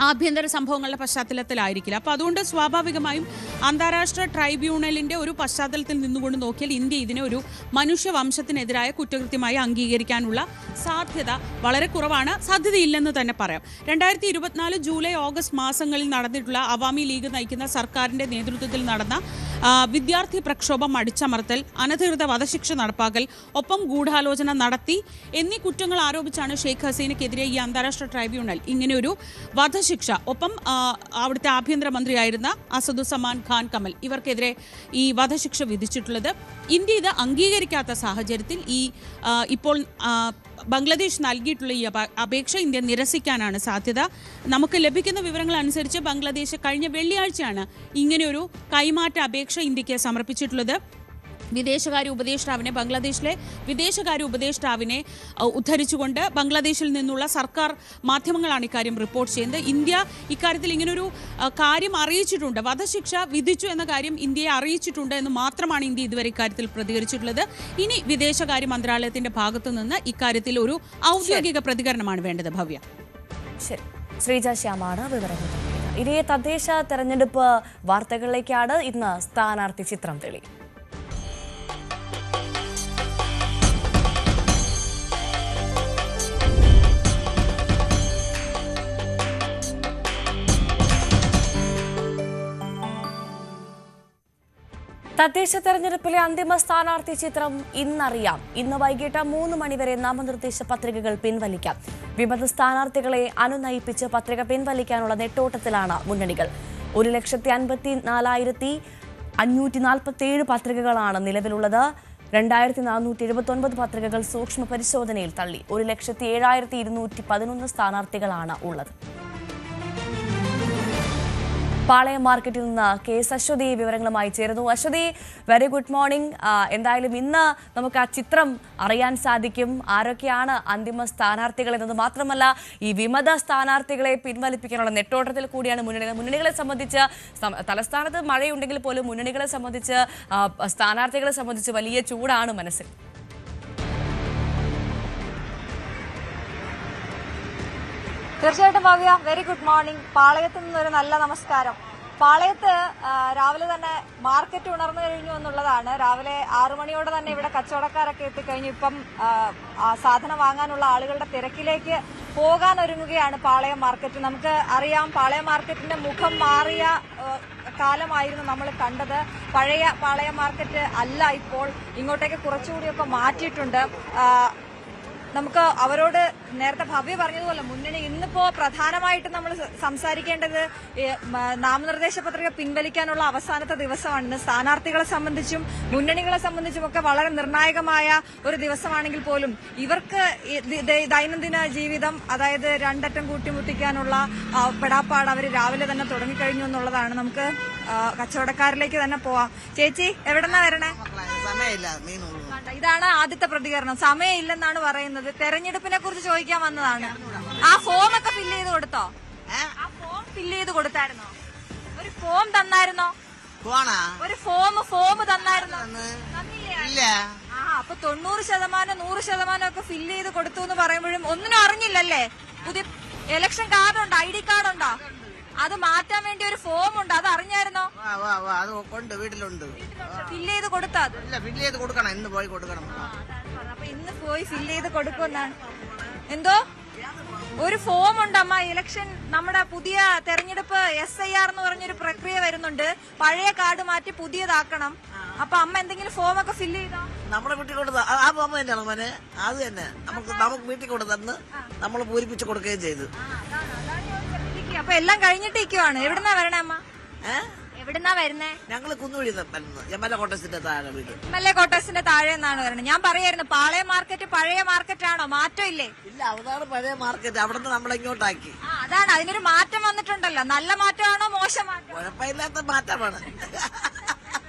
ആഭ്യന്തര സംഭവങ്ങളുടെ പശ്ചാത്തലത്തിലായിരിക്കില്ല. അപ്പോൾ അതുകൊണ്ട് സ്വാഭാവികമായും അന്താരാഷ്ട്ര ട്രൈബ്യൂണലിന്റെ ഒരു പശ്ചാത്തലത്തിൽ നിന്നുകൊണ്ട് നോക്കിയാൽ ഇന്ത്യ ഇതിനെ ഒരു മനുഷ്യവംശത്തിനെതിരായ കുറ്റകൃത്യമായി അംഗീകരിക്കാനുള്ള സാധ്യത വളരെ കുറവാണ്. സാധ്യതയില്ലെന്ന് തന്നെ പറയാം. 2024 ജൂലൈ ഓഗസ്റ്റ് മാസങ്ങളിൽ നടന്നിട്ടുള്ള അവാമി ലീഗ് നയിക്കുന്ന സർക്കാരിന്റെ നേതൃത്വത്തിൽ നടന്ന വിദ്യാർത്ഥി പ്രക്ഷോഭം അടിച്ചമർത്തൽ, അനധികൃത വധശിക്ഷ നടപ്പാക്കൽ, ഒപ്പം ഗൂഢാലോചന നടത്തി എന്നീ കുറ്റങ്ങൾ ആരോപിച്ചാണ് ഷെയ്ഖ് ഹസീനയ്ക്കെതിരെ ഈ അന്താരാഷ്ട്ര ട്രൈബ്യൂണൽ ഇങ്ങനെയൊരു വധശിക്ഷ, ഒപ്പം അവിടുത്തെ ആഭ്യന്തരമന്ത്രിയായിരുന്ന അസദുസമാൻ ഖാൻ കമൽ ഇവർക്കെതിരെ ഈ വധശിക്ഷ വിധിച്ചിട്ടുള്ളത്. ഇന്ത്യ ഇത് അംഗീകരിക്കാത്ത സാഹചര്യത്തിൽ ഇപ്പോൾ ബംഗ്ലാദേശ് നൽകിയിട്ടുള്ള ഈ അപേക്ഷ ഇന്ത്യ നിരസിക്കാനാണ് സാധ്യത. നമുക്ക് ലഭിക്കുന്ന വിവരങ്ങൾ അനുസരിച്ച് ബംഗ്ലാദേശ് കഴിഞ്ഞ വെള്ളിയാഴ്ചയാണ് ഇങ്ങനെയൊരു കൈമാറ്റ അപേക്ഷ ഇന്ത്യക്ക് സമർപ്പിച്ചിട്ടുള്ളത്. ബംഗ്ലാദേശിലെ വിദേശകാര്യ ഉപദേഷ്ടാവിനെ ഉദ്ധരിച്ചുകൊണ്ട് ബംഗ്ലാദേശിൽ നിന്നുള്ള സർക്കാർ മാധ്യമങ്ങളാണ് ഇക്കാര്യം റിപ്പോർട്ട് ചെയ്യുന്നത്. ഇന്ത്യ ഇക്കാര്യത്തിൽ ഇങ്ങനൊരു കാര്യം അറിയിച്ചിട്ടുണ്ട്, വധശിക്ഷ വിധിച്ചു എന്ന കാര്യം ഇന്ത്യയെ അറിയിച്ചിട്ടുണ്ട് എന്ന് മാത്രമാണ് ഇന്ത്യ ഇതുവരെ ഇക്കാര്യത്തിൽ പ്രതികരിച്ചിട്ടുള്ളത്. ഇനി വിദേശകാര്യ മന്ത്രാലയത്തിന്റെ ഭാഗത്തു നിന്ന് ഇക്കാര്യത്തിൽ ഒരു ഔദ്യോഗിക പ്രതികരണമാണ് വേണ്ടത്. ഭവ്യ. ശരി, ശ്രീജ ശ്യാമാണ് വിവരങ്ങൾ. ഇനി തദ്ദേശ തെരഞ്ഞെടുപ്പ് വാർത്തകളിലേക്കാണ്. ഇന്ന് സ്ഥാനാർത്ഥി ചിത്രം തെളി. തദ്ദേശ തെരഞ്ഞെടുപ്പിലെ അന്തിമ സ്ഥാനാർത്ഥി ചിത്രം ഇന്നറിയാം. ഇന്ന് വൈകിട്ട് 3 മണിവരെ നാമനിർദ്ദേശ പത്രികകൾ പിൻവലിക്കാം. വിമത സ്ഥാനാർത്ഥികളെ അനുനയിപ്പിച്ച് പത്രിക പിൻവലിക്കാനുള്ള നെട്ടോട്ടത്തിലാണ് മുന്നണികൾ. 1,84,547 പത്രികകളാണ് നിലവിലുള്ളത്. 2,479 പത്രികകൾ സൂക്ഷ്മ പരിശോധനയിൽ തള്ളി. 1,07,211 സ്ഥാനാർത്ഥികളാണ് ഉള്ളത്. പാളയം മാർക്കറ്റിൽ നിന്ന് KS അശ്വതി വിവരങ്ങളുമായി ചേരുന്നു. Aswathy, very good morning. എന്തായാലും ഇന്ന് നമുക്ക് ആ ചിത്രം അറിയാൻ സാധിക്കും. ആരൊക്കെയാണ് അന്തിമ സ്ഥാനാർത്ഥികൾ എന്നത് മാത്രമല്ല, ഈ വിമത സ്ഥാനാർത്ഥികളെ പിൻവലിപ്പിക്കാനുള്ള നെട്ടോട്ടത്തിൽ കൂടിയാണ് മുന്നണികളെ സംബന്ധിച്ച്. തലസ്ഥാനത്ത് മഴയുണ്ടെങ്കിൽ പോലും മുന്നണികളെ സംബന്ധിച്ച്, സ്ഥാനാർത്ഥികളെ സംബന്ധിച്ച് വലിയ ചൂടാണ് മനസ്സിൽ. തീർച്ചയായിട്ടും ഭവ്യ, വെരി ഗുഡ് മോർണിംഗ്. പാളയത്ത് നിന്നൊരു നല്ല നമസ്കാരം. പാളയത്ത് രാവിലെ തന്നെ മാർക്കറ്റ് ഉണർന്നു കഴിഞ്ഞു എന്നുള്ളതാണ്. രാവിലെ 6 മണിയോടെ തന്നെ ഇവിടെ കച്ചവടക്കാരൊക്കെ എത്തിക്കഴിഞ്ഞു. ഇപ്പം സാധനം വാങ്ങാനുള്ള ആളുകളുടെ തിരക്കിലേക്ക് പോകാൻ ഒരുങ്ങുകയാണ് പാളയം മാർക്കറ്റ്. നമുക്ക് അറിയാം, പാളയം മാർക്കറ്റിന്റെ മുഖം മാറിയ കാലമായിരുന്നു നമ്മൾ കണ്ടത്. പഴയ പാളയം മാർക്കറ്റ് അല്ല ഇപ്പോൾ. ഇങ്ങോട്ടേക്ക് കുറച്ചുകൂടിയൊക്കെ മാറ്റിയിട്ടുണ്ട്. നമുക്ക് അവരോട് നേരത്തെ ഭവ്യ പറഞ്ഞതുപോലെ മുന്നണി ഇന്നിപ്പോ പ്രധാനമായിട്ട് നമ്മൾ സംസാരിക്കേണ്ടത് നാമനിർദ്ദേശ പത്രിക പിൻവലിക്കാനുള്ള അവസാനത്തെ ദിവസമാണ്. സ്ഥാനാർത്ഥികളെ സംബന്ധിച്ചും മുന്നണികളെ സംബന്ധിച്ചുമൊക്കെ വളരെ നിർണായകമായ ഒരു ദിവസമാണെങ്കിൽ പോലും ഇവർക്ക് ദൈനംദിന ജീവിതം, അതായത് രണ്ടറ്റം കൂട്ടിമുട്ടിക്കാനുള്ള പെടാപ്പാട് അവർ രാവിലെ തന്നെ തുടങ്ങിക്കഴിഞ്ഞു എന്നുള്ളതാണ്. നമുക്ക് കച്ചവടക്കാരിലേക്ക് തന്നെ പോവാം. ചേച്ചി, എവിടെന്നാ വരണേ? ഇതാണ് ആദ്യത്തെ പ്രതികരണം. സമയമില്ലെന്നാണ് പറയുന്നത്. തെരഞ്ഞെടുപ്പിനെ കുറിച്ച് ചോദിക്കാൻ വന്നതാണ്. ആ ഫോം ഒക്കെ ഫില്ല് ചെയ്ത് കൊടുത്തോ? ആ ഫോം ഫില്ല് ചെയ്ത് കൊടുത്തായിരുന്നോ? ഒരു ഫോം തന്നായിരുന്നോ? ഒരു ഫോം തന്നായിരുന്നോ? അപ്പൊ 90%, 100% ഒക്കെ ഫില്ല് ചെയ്ത് കൊടുത്തു എന്ന് പറയുമ്പോഴും ഒന്നിനും അറിഞ്ഞില്ലല്ലേ? പുതിയ ഇലക്ഷൻ കാർഡുണ്ടോ? ID കാർഡുണ്ടോ? അത് മാറ്റാൻ വേണ്ടി ഒരു ഫോം ഉണ്ട്, അത് അറിഞ്ഞായിരുന്നോ? അത് കൊണ്ട് വീട്ടിലുണ്ട്. ഫില്ല് ചെയ്ത് കൊടുത്താ? അത് ഇല്ല, ഫില്ല് ചെയ്ത് കൊടുക്കണം, ഇന്ന് പോയി കൊടുക്കണം. അപ്പൊ ഇന്ന് പോയി ഫില്ല് ചെയ്ത് കൊടുക്കുമെന്നാണ്. എന്തോ ഒരു ഫോം ഉണ്ട് അമ്മ. ഇലക്ഷൻ നമ്മുടെ പുതിയ തെരഞ്ഞെടുപ്പ് SIR എന്ന് പറഞ്ഞൊരു പ്രക്രിയ വരുന്നുണ്ട്. പഴയ കാർഡ് മാറ്റി പുതിയതാക്കണം. അപ്പൊ അമ്മ എന്തെങ്കിലും ഫോം ഒക്കെ ഫില്ല് ചെയ്തോ? നമ്മുടെ വീട്ടിൽ കൊടുത്ത ആ ഫോം തന്നെയാണ് മോനെ, അത് തന്നെ നമുക്ക് വീട്ടിൽ കൊടുത്തന്ന് നമ്മൾ പൂരിപ്പിച്ച് കൊടുക്കുകയും ചെയ്തു. അപ്പൊ എല്ലാം കഴിഞ്ഞിട്ട് ഇരിക്കുവാണ്. എവിടുന്നാ വരണേ അമ്മ? എവിടുന്നാ വരുന്നേ? ഞങ്ങള് കുന്നുവഴി MLA കോട്ടേഴ്സിന്റെ താഴെ വീട്. MLA കോട്ടേഴ്സിന്റെ താഴെ എന്നാണ് വരണേ. ഞാൻ പറയായിരുന്നു പാളയം മാർക്കറ്റ് പഴയ മാർക്കറ്റാണോ? മാറ്റം ഇല്ലേ? ഇല്ല, അതാണ് പഴയ മാർക്കറ്റ്, അവിടുന്ന് നമ്മളിങ്ങോട്ടാക്കി. അതാണ്, അതിനൊരു മാറ്റം വന്നിട്ടുണ്ടല്ലോ. നല്ല മാറ്റമാണോ മോശം മാറ്റം? കുഴപ്പമില്ലാത്ത മാറ്റമാണ്.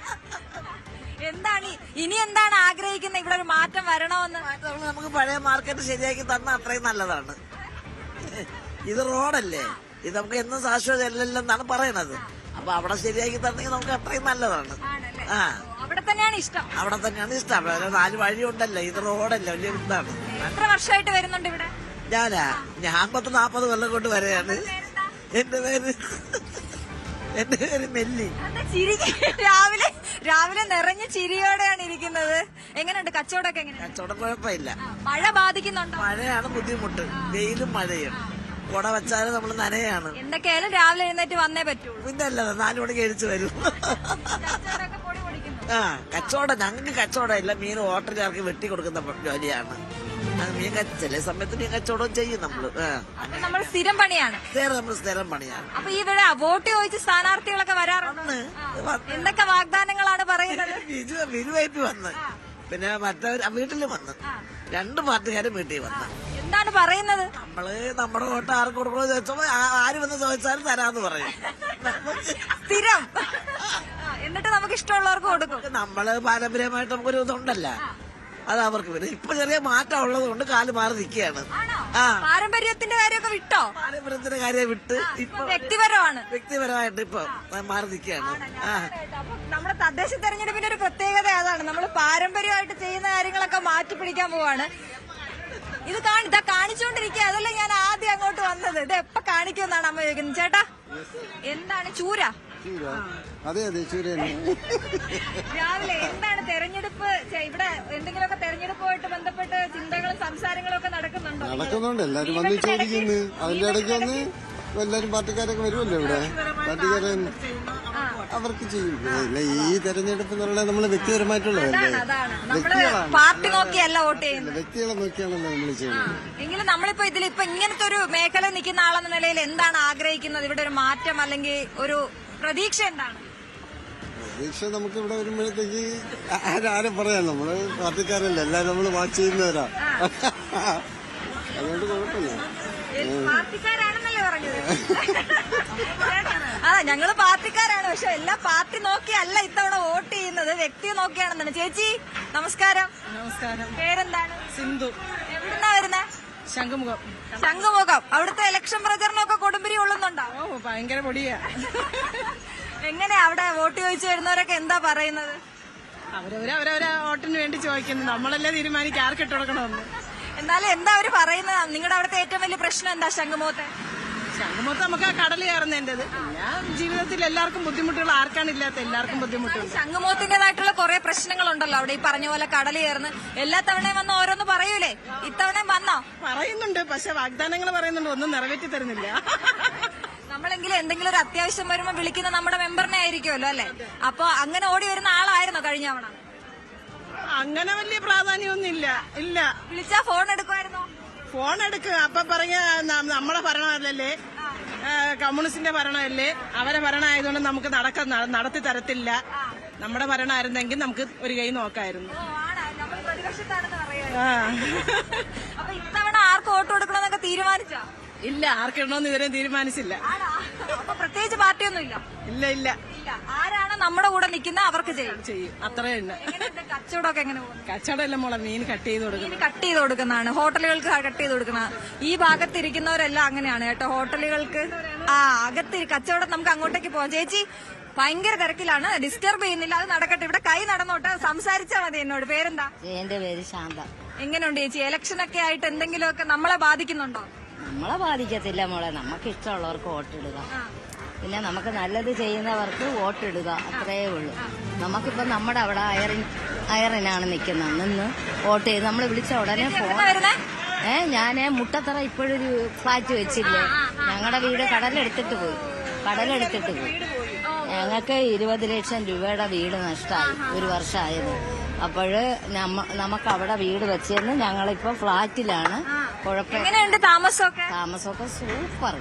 എന്താണ് ഇനി എന്താണ് ആഗ്രഹിക്കുന്നത്? ഇവിടെ ഒരു മാറ്റം വരണമെന്ന്. നമുക്ക് പഴയ മാർക്കറ്റ് ശരിയാക്കി തന്ന അത്രയും നല്ലതാണ്. ഇത് റോഡല്ലേ, ഇത് നമുക്ക് എന്നും ശാശ്വതമല്ലെന്നാണ് പറയണത്. അപ്പൊ അവിടെ ശരിയാക്കി തന്നെങ്കിൽ നമുക്ക് അത്രയും നല്ലതാണ്. അവിടെ തന്നെയാണ് ഇഷ്ടം. അവിടെ തന്നെയാണ് ഇഷ്ടം. 4 വഴിയുണ്ടല്ലോ, ഇത് റോഡല്ലേ, വലിയ ഇതാണ്. എത്ര വർഷമായിട്ട് വരുന്നുണ്ട് ഇവിടെ? ഞാൻ 40 കൊല്ലം കൊണ്ട് വരെയാണ്. എന്റെ പേര് മെല്ലി. രാവിലെ നിറഞ്ഞ ചിരിയോടെയാണ് ഇരിക്കുന്നത്. എങ്ങനെയുണ്ട് കച്ചവടമൊക്കെ? കച്ചവടം കുഴപ്പമില്ല. മഴ ബാധിക്കുന്നുണ്ടോ? മഴയാണ് ബുദ്ധിമുട്ട്, വെയിലും മഴയും. കുട വെച്ചാലും നമ്മൾ നനയാണ്. എന്തൊക്കെയായാലും രാവിലെ എഴുന്നേറ്റ് വന്നേ പറ്റൂ. പിന്നെ അല്ല, 4 മണിക്ക് എഴുച്ചു വരും. കച്ചവടം ഞങ്ങൾക്ക് കച്ചവടമില്ല. മീൻ ഹോട്ടലുകാർക്ക് വെട്ടി കൊടുക്കുന്ന ജോലിയാണ്. മീൻ ചില സമയത്ത് മീൻ കച്ചവടം ചെയ്യും നമ്മള്. നമ്മൾ സ്ഥിരം പണിയാണ്. നമ്മൾ സ്ഥിരം പണിയാണ്. അപ്പൊ ഇവിടെ വോട്ട് ചോദിച്ച് സ്ഥാനാർത്ഥികളൊക്കെ വരാറുണ്ട്. എന്തൊക്കെ വാഗ്ദാനങ്ങളാണ് പറയുന്നത്? ബിജുവായിട്ട് വന്ന്, പിന്നെ മറ്റവർ വീട്ടിൽ വന്ന്, 2 പാർട്ടിക്കാരും വീട്ടിൽ വന്ന്. എന്താണ് പറയുന്നത്? നമ്മള് നമ്മുടെ വോട്ട് ആർക്ക് കൊടുക്കണമെന്ന് ചോദിച്ചപ്പോ ആര് വന്ന് ചോദിച്ചാലും തരാന്ന് പറയും. സ്ഥിരം. എന്നിട്ട് നമുക്ക് ഇഷ്ടമുള്ളവർക്ക് കൊടുക്കും. നമ്മള് പാരമ്പര്യമായിട്ട് നമുക്കൊരു ഇതുണ്ടല്ലോ, അത് അവർക്ക് വരും. ഇപ്പൊ ചെറിയ മാറ്റം ഉള്ളത് കൊണ്ട് കാല് മാറി നിൽക്കുകയാണ്. പാരമ്പര്യത്തിന്റെ കാര്യമൊക്കെ വിട്ടോ? പാരമ്പര്യത്തിന്റെ കാര്യം വിട്ട് ഇപ്പൊ വ്യക്തിപരമായിട്ട് ഇപ്പൊ മാറി നിൽക്കുകയാണ്. നമ്മുടെ തദ്ദേശ തെരഞ്ഞെടുപ്പിന്റെ ഒരു പ്രത്യേകത അതാണ്. നമ്മൾ പാരമ്പര്യമായിട്ട് ചെയ്യുന്ന കാര്യങ്ങളൊക്കെ മാറ്റി പിടിക്കാൻ പോവാണ്. ഇത് കാണിച്ചുകൊണ്ടിരിക്കുക. അതല്ല ഞാൻ ആദ്യം അങ്ങോട്ട് വന്നത്. ഇത് എപ്പോ കാണിക്കുമെന്നാണ് അമ്മ ചോദിക്കുന്നത്. ചേട്ടാ, എന്താണ് ചൂര? അതെ ചൂര. രാവിലെ എന്താണ് തെരഞ്ഞെടുപ്പ്? ഇവിടെ എന്തെങ്കിലുമൊക്കെ തെരഞ്ഞെടുപ്പുമായിട്ട് ബന്ധപ്പെട്ട് ചിന്തകളും സംസാരങ്ങളും ഒക്കെ നടക്കുന്നുണ്ട്. എല്ലാരും വന്ന് ചോദിക്കുന്നു. അതിന്റെ ഇടയ്ക്ക് വന്ന് എല്ലാരും പാർട്ടിക്കാരൊക്കെ വരുമല്ലോ ഇവിടെ. പാർട്ടിക്കാരൻ അവർക്ക് ചെയ്യും. ഇല്ല, ഈ തെരഞ്ഞെടുപ്പ് എന്ന് പറഞ്ഞാൽ നമ്മള് വ്യക്തിപരമായിട്ടുള്ളതല്ലേ, പാർട്ടി നോക്കിയല്ല വോട്ട് ചെയ്യുന്നത്, വ്യക്തികളെ നോക്കിയാണല്ലോ നമ്മൾ ചെയ്യുന്നത്. എങ്കിലും നമ്മളിപ്പോ ഇതിലിപ്പോ ഇങ്ങനത്തെ ഒരു മേഖല നിൽക്കുന്ന ആളെന്ന നിലയിൽ എന്താണ് ആഗ്രഹിക്കുന്നത്? ഇവിടെ ഒരു മാറ്റം അല്ലെങ്കിൽ ഒരു പ്രതീക്ഷ എന്താണ്? പ്രതീക്ഷ നമുക്ക് ഇവിടെ വരുമ്പോഴത്തേക്ക് ആരും പറയാം, നമ്മള് പാർട്ടിക്കാരല്ല, എല്ലാരും നമ്മള് വാച്ച് ചെയ്യുന്നവരാ. അതുകൊണ്ട് കുഴപ്പമില്ല. പാർട്ടിക്കാരാണെന്നല്ലേ പറഞ്ഞത്? ഞങ്ങള് പാർട്ടിക്കാരാണ്. പക്ഷെ എല്ലാ പാർട്ടി നോക്കിയല്ല ഇത്തവണ വോട്ട് ചെയ്യുന്നത്, വ്യക്തി നോക്കിയാണെന്നാണ്. ചേച്ചി നമസ്കാരം. നമസ്കാരം. പേരെന്താണ്? സിന്ധു. എവിടുന്നാ വരുന്നേ? ശംഖുമുഖം. ശംഖുമുഖം. അവിടുത്തെ ഇലക്ഷൻ പ്രചരണമൊക്കെ കൊടുമ്പിരി കൊള്ളുന്നുണ്ടോ? ഭയങ്കര പൊടിയാ. എങ്ങനെയാ അവിടെ വോട്ട് ചോദിച്ചു വരുന്നവരൊക്കെ എന്താ പറയുന്നത്? അവരവരെ വോട്ടിന് വേണ്ടി ചോദിക്കുന്നു. നമ്മളല്ലേ തീരുമാനിക്കും ആർക്ക് ഇട്ട് കൊടുക്കണമെന്ന്. എന്നാലും എന്താ അവര് പറയുന്നത്? നിങ്ങളുടെ അവിടുത്തെ ഏറ്റവും വലിയ പ്രശ്നം എന്താ ശംഖുമുഖത്തെ? ശംഖുമുഖത്ത് നമുക്ക് ആ കടൽ കയറുന്നതിൻ്റെത്. പിന്നെ ജീവിതത്തിൽ എല്ലാവർക്കും ബുദ്ധിമുട്ടുകൾ, ആർക്കാണ് ഇല്ലാത്ത എല്ലാവർക്കും ബുദ്ധിമുട്ടുണ്ട്. ശംഖുമുഖത്തിന്റേതായിട്ടുള്ള കുറെ പ്രശ്നങ്ങളുണ്ടല്ലോ അവിടെ. ഈ പറഞ്ഞ പോലെ കടൽ കയറുന്നു. എല്ലാ തവണയും വന്ന് ഓരോന്ന് പറയൂലേ? ഇത്തവണയും വന്നോ? പറയുന്നുണ്ട്, പക്ഷെ വാഗ്ദാനങ്ങൾ പറയുന്നുണ്ട്, ഒന്നും നിറവേറ്റി തരുന്നില്ല. നമ്മളെങ്കിലും എന്തെങ്കിലും ഒരു അത്യാവശ്യം വരുമ്പോ വിളിക്കുന്ന നമ്മുടെ മെമ്പറിനെ ആയിരിക്കുമല്ലോ അല്ലെ? അപ്പൊ അങ്ങനെ ഓടി വരുന്ന ആളായിരുന്നോ കഴിഞ്ഞ തവണ? അങ്ങനെ വലിയ പ്രാധാന്യമൊന്നും ഇല്ല. വിളിച്ചാ ഫോൺ എടുക്കുമായിരുന്നോ? ഫോൺ എടുക്കുക. അപ്പൊ പറഞ്ഞ നമ്മളെ ഭരണമല്ലേ, കമ്മ്യൂണിസ്റ്റിന്റെ ഭരണമല്ലേ, അവരെ ഭരണമായതുകൊണ്ട് നമുക്ക് നടത്തി തരത്തില്ല. നമ്മുടെ ഭരണമായിരുന്നെങ്കിൽ നമുക്ക് ഒരു കൈ നോക്കായിരുന്നു. അപ്പൊ ഇത്തവണ ആർക്ക് വോട്ട് കൊടുക്കണമെന്നൊക്കെ തീരുമാനിച്ചോ? ഇല്ല, ആർക്കിടണമെന്ന് ഇതുവരെ തീരുമാനിച്ചില്ല. അപ്പൊ പ്രത്യേകിച്ച് പാർട്ടിയൊന്നും ഇല്ല? ഇല്ല. ആരാണ് നമ്മുടെ കൂടെ നിൽക്കുന്ന അവർക്ക് ചെയ്യും. അത്രേ തന്നെ. കച്ചവടമൊക്കെ എങ്ങനെ പോകും? കച്ചവടം എല്ലാം മോളെ മീൻ കട്ട് ചെയ്ത് കൊടുക്കുന്നതാണ്. ഹോട്ടലുകൾക്ക് കട്ട് ചെയ്ത് കൊടുക്കുന്ന ഈ ഭാഗത്തിരിക്കുന്നവരെല്ലാം അങ്ങനെയാണ് കേട്ടോ. ഹോട്ടലുകൾക്ക് അകത്ത് കച്ചവടം. നമുക്ക് അങ്ങോട്ടേക്ക് പോവാം. ചേച്ചി ഭയങ്കര തിരക്കിലാണ്, ഡിസ്റ്റർബ് ചെയ്യുന്നില്ല. അത് നടക്കട്ടെ. ഇവിടെ കൈ നടന്നോട്ടെ, സംസാരിച്ചാ മതി. എന്നോട് പേരെന്താ? എന്റെ പേര് ശാന്ത. എങ്ങനെയുണ്ട് ചേച്ചി? ഇലക്ഷനൊക്കെ ആയിട്ട് എന്തെങ്കിലുമൊക്കെ നമ്മളെ ബാധിക്കുന്നുണ്ടോ? നമ്മളെ ബാധിക്കത്തില്ല മോളെ, നമുക്ക് ഇഷ്ടമുള്ളവർക്ക് വോട്ടിടുക. പിന്നെ നമുക്ക് നല്ലത് ചെയ്യുന്നവർക്ക് വോട്ടിടുക, അത്രയേ ഉള്ളൂ. നമുക്കിപ്പോൾ നമ്മുടെ അവിടെ അയറിനാണ് നിൽക്കുന്നത്, നിന്ന് വോട്ട് ചെയ്ത് നമ്മൾ വിളിച്ച ഉടനെ ഞാൻ മുട്ടത്തറ ഇപ്പോഴൊരു ഫ്ലാറ്റ് വെച്ചില്ലേ, ഞങ്ങളുടെ വീട് കടലെടുത്തിട്ട് പോയി. ഞങ്ങൾക്ക് 20 ലക്ഷം രൂപയുടെ വീട് നഷ്ടമായി, ഒരു വർഷമായത്. അപ്പോൾ നമുക്ക് അവിടെ വീട് വെച്ചെന്ന് ഞങ്ങളിപ്പോ ഫ്ലാറ്റിലാണ്. കുഴപ്പമില്ല. താമസമൊക്കെ സൂപ്പർ.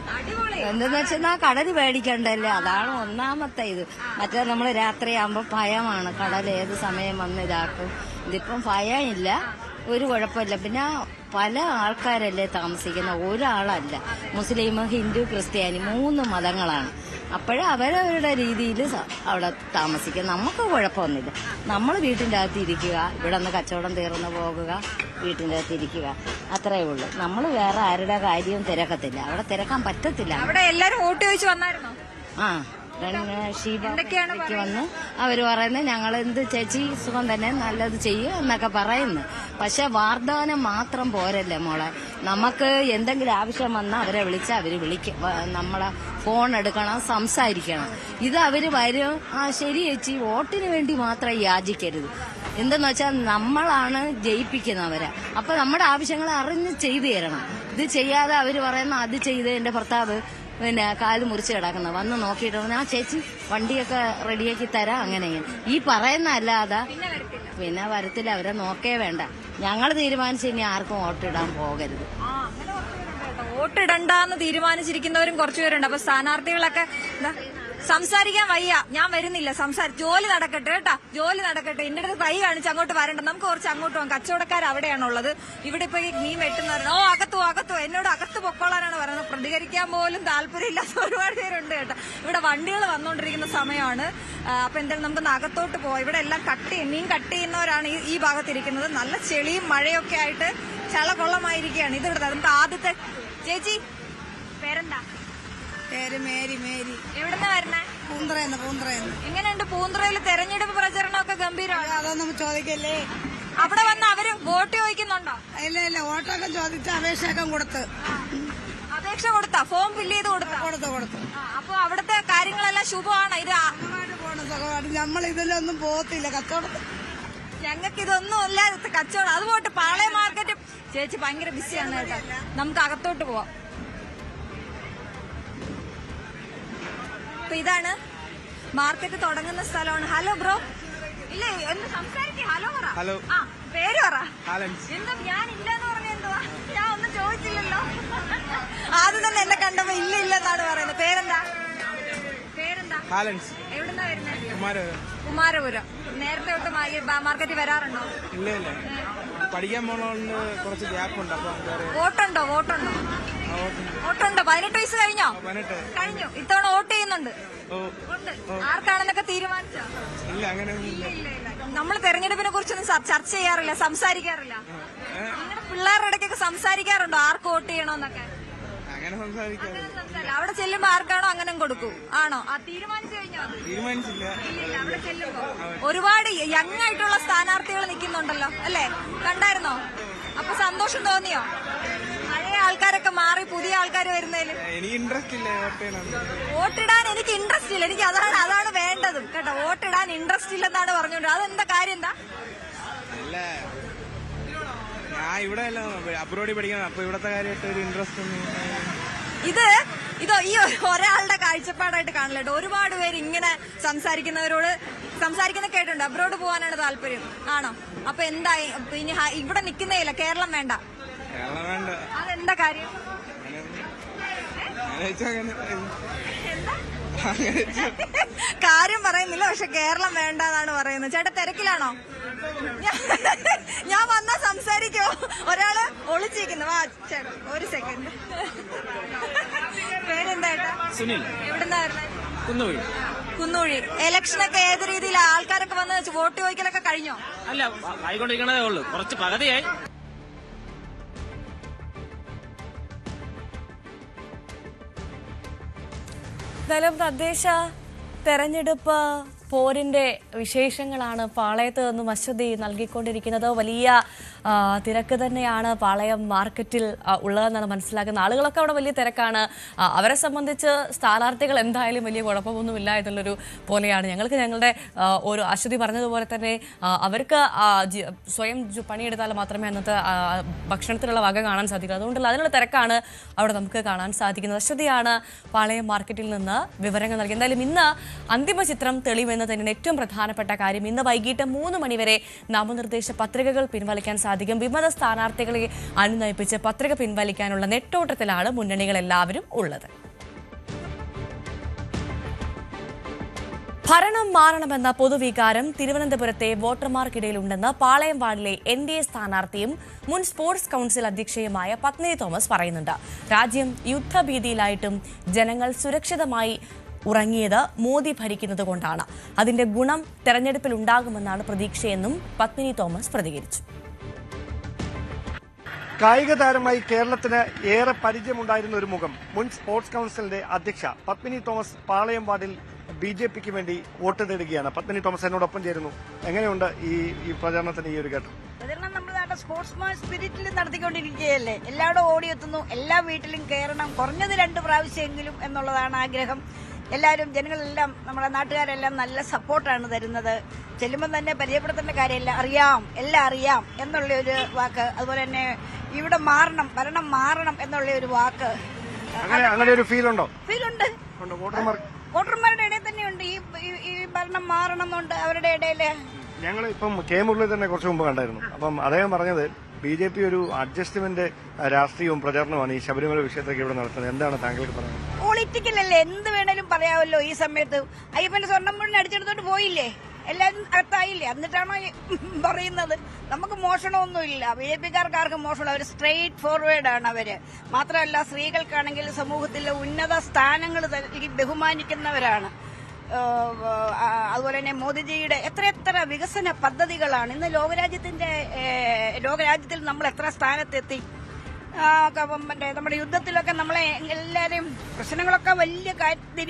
എന്തെന്ന് വെച്ചാൽ കടല് പേടിക്കണ്ടല്ലേ, അതാണ് ഒന്നാമത്തെ ഇത്. മറ്റേ നമ്മൾ രാത്രിയാകുമ്പോൾ ഭയമാണ്, കടൽ ഏത് സമയം വന്ന് ഇതാക്കും. ഇതിപ്പം ഭയമില്ല, ഒരു കുഴപ്പമില്ല. പിന്നെ പല ആൾക്കാരല്ലേ താമസിക്കുന്ന, ഒരാളല്ല. മുസ്ലിം, ഹിന്ദു, ക്രിസ്ത്യാനി 3 മതങ്ങളാണ്. അവരവരുടെ രീതിയിൽ അവിടെ താമസിക്കുക. നമുക്ക് കുഴപ്പമൊന്നുമില്ല. നമ്മൾ വീട്ടിൻ്റെ അകത്ത് ഇരിക്കുക, ഇവിടെ നിന്ന് കച്ചവടം തീർന്ന് പോകുക, വീട്ടിൻ്റെ അകത്ത് ഇരിക്കുക, അത്രയേ ഉള്ളൂ. നമ്മൾ വേറെ ആരുടെ കാര്യവും തിരക്കത്തില്ല, അവിടെ തിരക്കാൻ പറ്റത്തില്ല. അവിടെ എല്ലാരും വോട്ട് ചോദിച്ചു വന്നായിരുന്നോ? ആ, ഷീബയ്ക്ക് വന്ന് അവർ പറയുന്നത് ഞങ്ങൾ എന്ത് ചേച്ചി സുഖം തന്നെ, നല്ലത് ചെയ്യും എന്നൊക്കെ പറയുന്നു. പക്ഷെ വാർദ്ധവനം മാത്രം പോരല്ലേ മോളെ, നമുക്ക് എന്തെങ്കിലും ആവശ്യം വന്നാൽ അവരെ വിളിച്ച് അവർ നമ്മളെ ഫോൺ എടുക്കണം, സംസാരിക്കണം. ഇത് അവർ വരും, ആ ശരി ചേച്ചി, വോട്ടിന് വേണ്ടി മാത്രം യാചിക്കരുത്. എന്തെന്ന് വെച്ചാൽ നമ്മളാണ് ജയിപ്പിക്കുന്നവരെ, അപ്പൊ നമ്മുടെ ആവശ്യങ്ങൾ അറിഞ്ഞ് ചെയ്തു തരണം. ഇത് ചെയ്യാതെ അവർ പറയുന്ന അത് ചെയ്ത് എന്റെ ഭർത്താവ് പിന്നെ കാല് മുറിച്ച് കിടക്കുന്നത് വന്ന് നോക്കിയിട്ട് ആ ചേച്ചി വണ്ടിയൊക്കെ റെഡിയാക്കി തരാം, അങ്ങനെ ഈ പറയുന്ന അല്ലാതെ പിന്നെ വരത്തില്ല. അവരെ നോക്കേ വേണ്ട. ഞങ്ങൾ തീരുമാനിച്ച് ഇനി ആർക്കും വോട്ടിടാൻ പോകരുത്. വോട്ടിടണ്ടെന്ന് തീരുമാനിച്ചിരിക്കുന്നവരും കുറച്ചുപേരുണ്ട്. അപ്പൊ സ്ഥാനാർത്ഥികളൊക്കെ സംസാരിക്കാൻ വയ്യ, ഞാൻ വരുന്നില്ല, ജോലി നടക്കട്ടെ കേട്ടാ, ജോലി നടക്കട്ടെ, എന്റെ അടുത്ത് കൈ കാണിച്ച് അങ്ങോട്ട് വരണ്ട, നമുക്ക് കുറച്ച് അങ്ങോട്ട് പോകാം, കച്ചവടക്കാർ അവിടെയാണുള്ളത്, ഇവിടെ ഇപ്പൊ മീൻ വെട്ടുന്നവരാണ്. അകത്തോ എന്നോട് അകത്ത് പൊക്കോളാനാണ് പറയുന്നത്. പ്രതികരിക്കാൻ പോലും താല്പര്യമില്ലാത്ത ഒരുപാട് പേരുണ്ട് കേട്ടോ. ഇവിടെ വണ്ടികൾ വന്നുകൊണ്ടിരിക്കുന്ന സമയമാണ്. അപ്പൊ എന്തായാലും നമുക്കൊന്ന് അകത്തോട്ട് പോവാം. ഇവിടെ എല്ലാം മീൻ കട്ട് ചെയ്യുന്നവരാണ് ഈ ഭാഗത്തിരിക്കുന്നത്. നല്ല ചെളിയും മഴയൊക്കെ ആയിട്ട് ചളകൊള്ളമായിരിക്കുകയാണ്. ഇത് ഇവിടെ നമുക്ക് ആദ്യത്തെ ചേച്ചി പേരെന്താ? പേര് മേരി. എവിടുന്ന വരണേ? പൂന്തറയെന്ന്. എങ്ങനെയുണ്ട് പൂന്തറയിൽ തെരഞ്ഞെടുപ്പ് പ്രചരണമൊക്കെ ഗംഭീരമാണ്? അതൊന്നും ചോദിക്കല്ലേ. അവിടെ വന്ന് അവര് വോട്ട് ചോദിക്കുന്നുണ്ടോ? ഇല്ല, വോട്ടൊക്കെ ചോദിച്ച അപേക്ഷയൊക്കെ കൊടുത്ത്. അപേക്ഷ കൊടുത്താ? ഫോം ഫില്ല് ചെയ്ത് കൊടുത്തു. അപ്പൊ അവിടുത്തെ കാര്യങ്ങളെല്ലാം ശുഭമാണ്? ഇത് സുഖമായിട്ട് നമ്മൾ ഇതിലൊന്നും പോകത്തില്ല, കച്ചവടം. ഞങ്ങൾക്ക് ഇതൊന്നും ഇല്ല, കച്ചവടം. അത് പോട്ട് പാളയം മാർക്കറ്റ് ചേച്ചി ഭയങ്കര ബിസിയാണ് കേട്ടോ. നമുക്ക് അകത്തോട്ട് പോവാം. അപ്പൊ ഇതാണ് മാർക്കറ്റ് തുടങ്ങുന്ന സ്ഥലമാണ്. ഹലോ ബ്രോ, ഇല്ല ഒന്ന് സംസാരിക്കേ. ഹലോ പറ. ഹലോ. ആ പേര് പറ. എന്താ ഞാൻ ഇല്ലെന്ന് പറഞ്ഞ എന്തുവാ? ഞാൻ ഒന്നും ചോദിച്ചില്ലല്ലോ. ആദ്യം തന്നെ എന്നെ കണ്ടപ്പോ ഇല്ലെന്നാണ് പറയുന്നത്. പേരെന്താ? എവിടുന്നാ വരുന്നത്? കുമാരപുരം. നേരത്തെ തൊട്ട് മാർക്കറ്റിൽ വരാറുണ്ടോ? ഇല്ല, പഠിക്കാൻ പോണോണ്ട് കുറച്ച് ഗ്യാപ്പുണ്ട്. വോട്ടുണ്ടോ? 18 വയസ്സ് കഴിഞ്ഞോ? കഴിഞ്ഞു. ഇത്തവണ വോട്ട് ചെയ്യുന്നുണ്ട്? ആർക്കാണെന്നൊക്കെ തീരുമാനിച്ചോ? ഇല്ല, അങ്ങനെ നമ്മൾ തെരഞ്ഞെടുപ്പിനെ കുറിച്ചൊന്നും ചർച്ച ചെയ്യാറില്ല, സംസാരിക്കാറില്ല. നിങ്ങളുടെ പിള്ളേരുടെ ഇടയ്ക്കൊക്കെ സംസാരിക്കാറുണ്ടോ ആർക്ക് വോട്ട് ചെയ്യണോന്നൊക്കെ? അങ്ങനെ സംസാരിക്കാറില്ല. അവിടെ ചെല്ലുമ്പോ ആർക്കാണോ അങ്ങനെ കൊടുക്കും? ആണോ? തീരുമാനിച്ചു കഴിഞ്ഞോ? തീരുമാനിച്ചില്ല. അവിടെ ചെല്ലുമ്പോ ഒരുപാട് യങ് ആയിട്ടുള്ള സ്ഥാനാർത്ഥികൾ നിൽക്കുന്നുണ്ടല്ലോ അല്ലേ? കണ്ടായിരുന്നോ? അപ്പൊ സന്തോഷം തോന്നിയോ? പഴയ ആൾക്കാരൊക്കെ മാറി പുതിയ ആൾക്കാർ വരുന്നതിൽ എനിക്ക് ഇൻട്രസ്റ്റ് ഇല്ല. വോട്ടിടാൻ എനിക്ക് ഇൻട്രസ്റ്റ് ഇല്ല. എനിക്ക് അതാണ് വേണ്ടതും കേട്ടോ. വോട്ടിടാൻ ഇൻട്രസ്റ്റ് ഇല്ലെന്നാണ് പറഞ്ഞോണ്ട്. അതെന്താ കാര്യം? എന്താ? അല്ല, ഞാൻ ഇവിടെ അബ്രോഡിൽ പഠിക്കണം, അപ്പൊ ഇവിടത്തെ കാര്യമായിട്ട് ഒരു ഇൻട്രസ്റ്റ് ഒന്നും. ഇത് ഈ ഒരാളുടെ കാഴ്ചപ്പാടായിട്ട് കാണില്ല കേട്ടോ. ഒരുപാട് പേര് ഇങ്ങനെ സംസാരിക്കുന്ന കേട്ടുണ്ട്. അബ്രോഡ് പോകാനാണ് താല്പര്യം. ആണോ? അപ്പൊ എന്തായി? ഇനി ഇവിടെ നിൽക്കുന്നേയില്ല, കേരളം വേണ്ട. അതെന്താ കാര്യം? കാര്യം പറയുന്നില്ല, പക്ഷെ കേരളം വേണ്ട എന്നാണ് പറയുന്നത്. ചേട്ടാ തിരക്കിലാണോ? ഞാൻ വന്നാ സംസാരിക്കോ? ഒരാള് ഒളിച്ചിരിക്കുന്നു. വാ ചേട്ടാ, ഒരു സെക്കൻഡ്. പേരെന്താ ചേട്ടാ? സുനിൽ. എവിടുന്നാ വരുന്നത്? കുന്നൂഴി. ഇലക്ഷനൊക്കെ ഏത് രീതിയിലാണ്? ആൾക്കാരൊക്കെ വന്ന് വോട്ട് ചോദിക്കലൊക്കെ കഴിഞ്ഞോ? അല്ല, ആയിക്കൊണ്ടിരിക്കണതേ ഉള്ളൂ, കുറച്ച് പകുതിയായി. എന്തായാലും തദ്ദേശ തെരഞ്ഞെടുപ്പ് പോരിന്റെ വിശേഷങ്ങളാണ് പാളയത്ത് നിന്നും അശ്വതി നൽകിക്കൊണ്ടിരിക്കുന്നത്. വലിയ തിരക്ക് തന്നെയാണ് പാളയം മാർക്കറ്റിൽ ഉള്ളതെന്നാണ് മനസ്സിലാക്കുന്നത്. ആളുകളൊക്കെ അവിടെ വലിയ തിരക്കാണ്. അവരെ സംബന്ധിച്ച് സ്ഥാനാർത്ഥികൾ എന്തായാലും വലിയ കുഴപ്പമൊന്നുമില്ല എന്നുള്ളൊരു പോലെയാണ്. ഞങ്ങളുടെ ഒരു അശ്വതി പറഞ്ഞതുപോലെ തന്നെ അവർക്ക് സ്വയം പണിയെടുത്താൽ മാത്രമേ അന്നത്തെ ഭക്ഷണത്തിനുള്ള വക കാണാൻ സാധിക്കൂ. അതുകൊണ്ടുള്ള അതിനുള്ള തിരക്കാണ് അവിടെ നമുക്ക് കാണാൻ സാധിക്കുന്നത്. അശ്വതിയാണ് പാളയം മാർക്കറ്റിൽ നിന്ന് വിവരങ്ങൾ നൽകി. എന്തായാലും ഇന്ന് അന്തിമ ചിത്രം തെളിവെന്ന് തന്നെയാണ് ഏറ്റവും പ്രധാനപ്പെട്ട കാര്യം. ഇന്ന് വൈകിട്ട് 3 മണിവരെ നാമനിർദ്ദേശ പത്രികകൾ പിൻവലിക്കാൻ സാധിക്കും. വിമത സ്ഥാനാർത്ഥികളെ അനുനയിപ്പിച്ച് പത്രിക പിൻവലിക്കാനുള്ള നെട്ടോട്ടത്തിലാണ് മുന്നണികളെല്ലാവരും ഉള്ളത്. ഭരണം മാറണമെന്ന പൊതുവികാരം തിരുവനന്തപുരത്തെ വോട്ടർമാർക്കിടയിലുണ്ടെന്ന് പാളയം വാർഡിലെ NDA സ്ഥാനാർത്ഥിയും മുൻ സ്പോർട്സ് കൌൺസിൽ അധ്യക്ഷയുമായ പത്മിനി തോമസ് പറയുന്നുണ്ട്. രാജ്യം യുദ്ധഭീതിയിലായിട്ടും ജനങ്ങൾ സുരക്ഷിതമായി ഉറങ്ങിയത് മോദി ഭരിക്കുന്നത് കൊണ്ടാണ്. അതിന്റെ ഗുണം തെരഞ്ഞെടുപ്പിൽ ഉണ്ടാകുമെന്നാണ് പ്രതീക്ഷയെന്നും പത്മിനി തോമസ് പ്രതികരിച്ചു. കായിക താരമായി കേരളത്തിന് ഏറെ പരിചയമുണ്ടായിരുന്ന ഒരു മുഖം മുൻ സ്പോർട്സ് കൌൺസിലിന്റെ അധ്യക്ഷ പത്മിനി തോമസ് പാളയം വാർഡിൽ BJPക്ക് വേണ്ടി വോട്ട് തേടുകയാണ്. പത്മിനി തോമസ് എന്നോടൊപ്പം ചേരുന്നു. എങ്ങനെയുണ്ട് ഈ പ്രചാരണത്തിന് ഈ ഒരു ഘട്ടം? പ്രചരണം നമ്മുടെ സ്പോർട്സ്മാൻ സ്പിരിറ്റിൽ നടത്തിക്കൊണ്ടിരിക്കുകയല്ലേ. എല്ലാവരും ഓടിയെത്തുന്നു, എല്ലാ വീട്ടിലും കയറണം, കുറഞ്ഞത് 2 പ്രാവശ്യമെങ്കിലും എന്നുള്ളതാണ് ആഗ്രഹം. എല്ലാവരും ജനങ്ങളെല്ലാം നമ്മുടെ നാട്ടുകാരെല്ലാം നല്ല സപ്പോർട്ടാണ് തരുന്നത്. ചെല്ലുമ്പോൾ തന്നെ പരിചയപ്പെടുത്തേണ്ട കാര്യമില്ല, എല്ലാം അറിയാം എന്നുള്ള ഒരു വാക്ക്. അതുപോലെ തന്നെ ഇവിടെ ഭരണം മാറണം എന്നുള്ള ഒരു വാക്ക്. അങ്ങനെ ഒരു ഫീൽ ഉണ്ടോ? ഫീലുണ്ട്. വോട്ടർമാരുടെ ഇടയിൽ തന്നെയുണ്ട് ഈ ഭരണം മാറണം എന്നുണ്ട് അവരുടെ ഇടയില്. ഞങ്ങൾ ഇപ്പം കെ മുരളി തന്നെ കുറച്ച് മുമ്പ് കണ്ടായിരുന്നു. അപ്പം അദ്ദേഹം പറഞ്ഞത് BJP ഒരു അഡ്ജസ്റ്റ്മെന്റ് രാഷ്ട്രീയവും പ്രചാരണമാണ് ഈ ശബരിമല വിഷയത്തൊക്കെ ഇവിടെ നടത്തുന്നത്. എന്താണ് താങ്കൾക്ക് പറയുന്നത്? പൊളിറ്റിക്കലല്ലേ, എന്ത് വേണേലും പറയാമല്ലോ. ഈ സമയത്ത് അയ്യപ്പന്റെ സ്വർണ്ണം മുഴുവൻ അടിച്ചെടുത്തോട്ട് പോയില്ലേ, എല്ലാവരും അകത്തായില്ലേ, എന്നിട്ടാണോ പറയുന്നത്? നമുക്ക് മോഷണമൊന്നുമില്ല. BJPക്കാർക്ക് ആർക്കും മോഷണം, അവർ സ്ട്രെയിറ്റ് ഫോർവേഡ് ആണ് അവര്. മാത്രമല്ല സ്ത്രീകൾക്കാണെങ്കിൽ സമൂഹത്തിലെ ഉന്നത സ്ഥാനങ്ങൾ ബഹുമാനിക്കുന്നവരാണ്. അതുപോലെ തന്നെ മോദിജിയുടെ എത്ര വികസന പദ്ധതികളാണ്. ഇന്ന് ലോകരാജ്യത്തിൽ നമ്മൾ എത്ര സ്ഥാനത്തെത്തി. നമ്മുടെ യുദ്ധത്തിലൊക്കെ നമ്മളെ എല്ലാവരെയും പ്രശ്നങ്ങളൊക്കെ വലിയ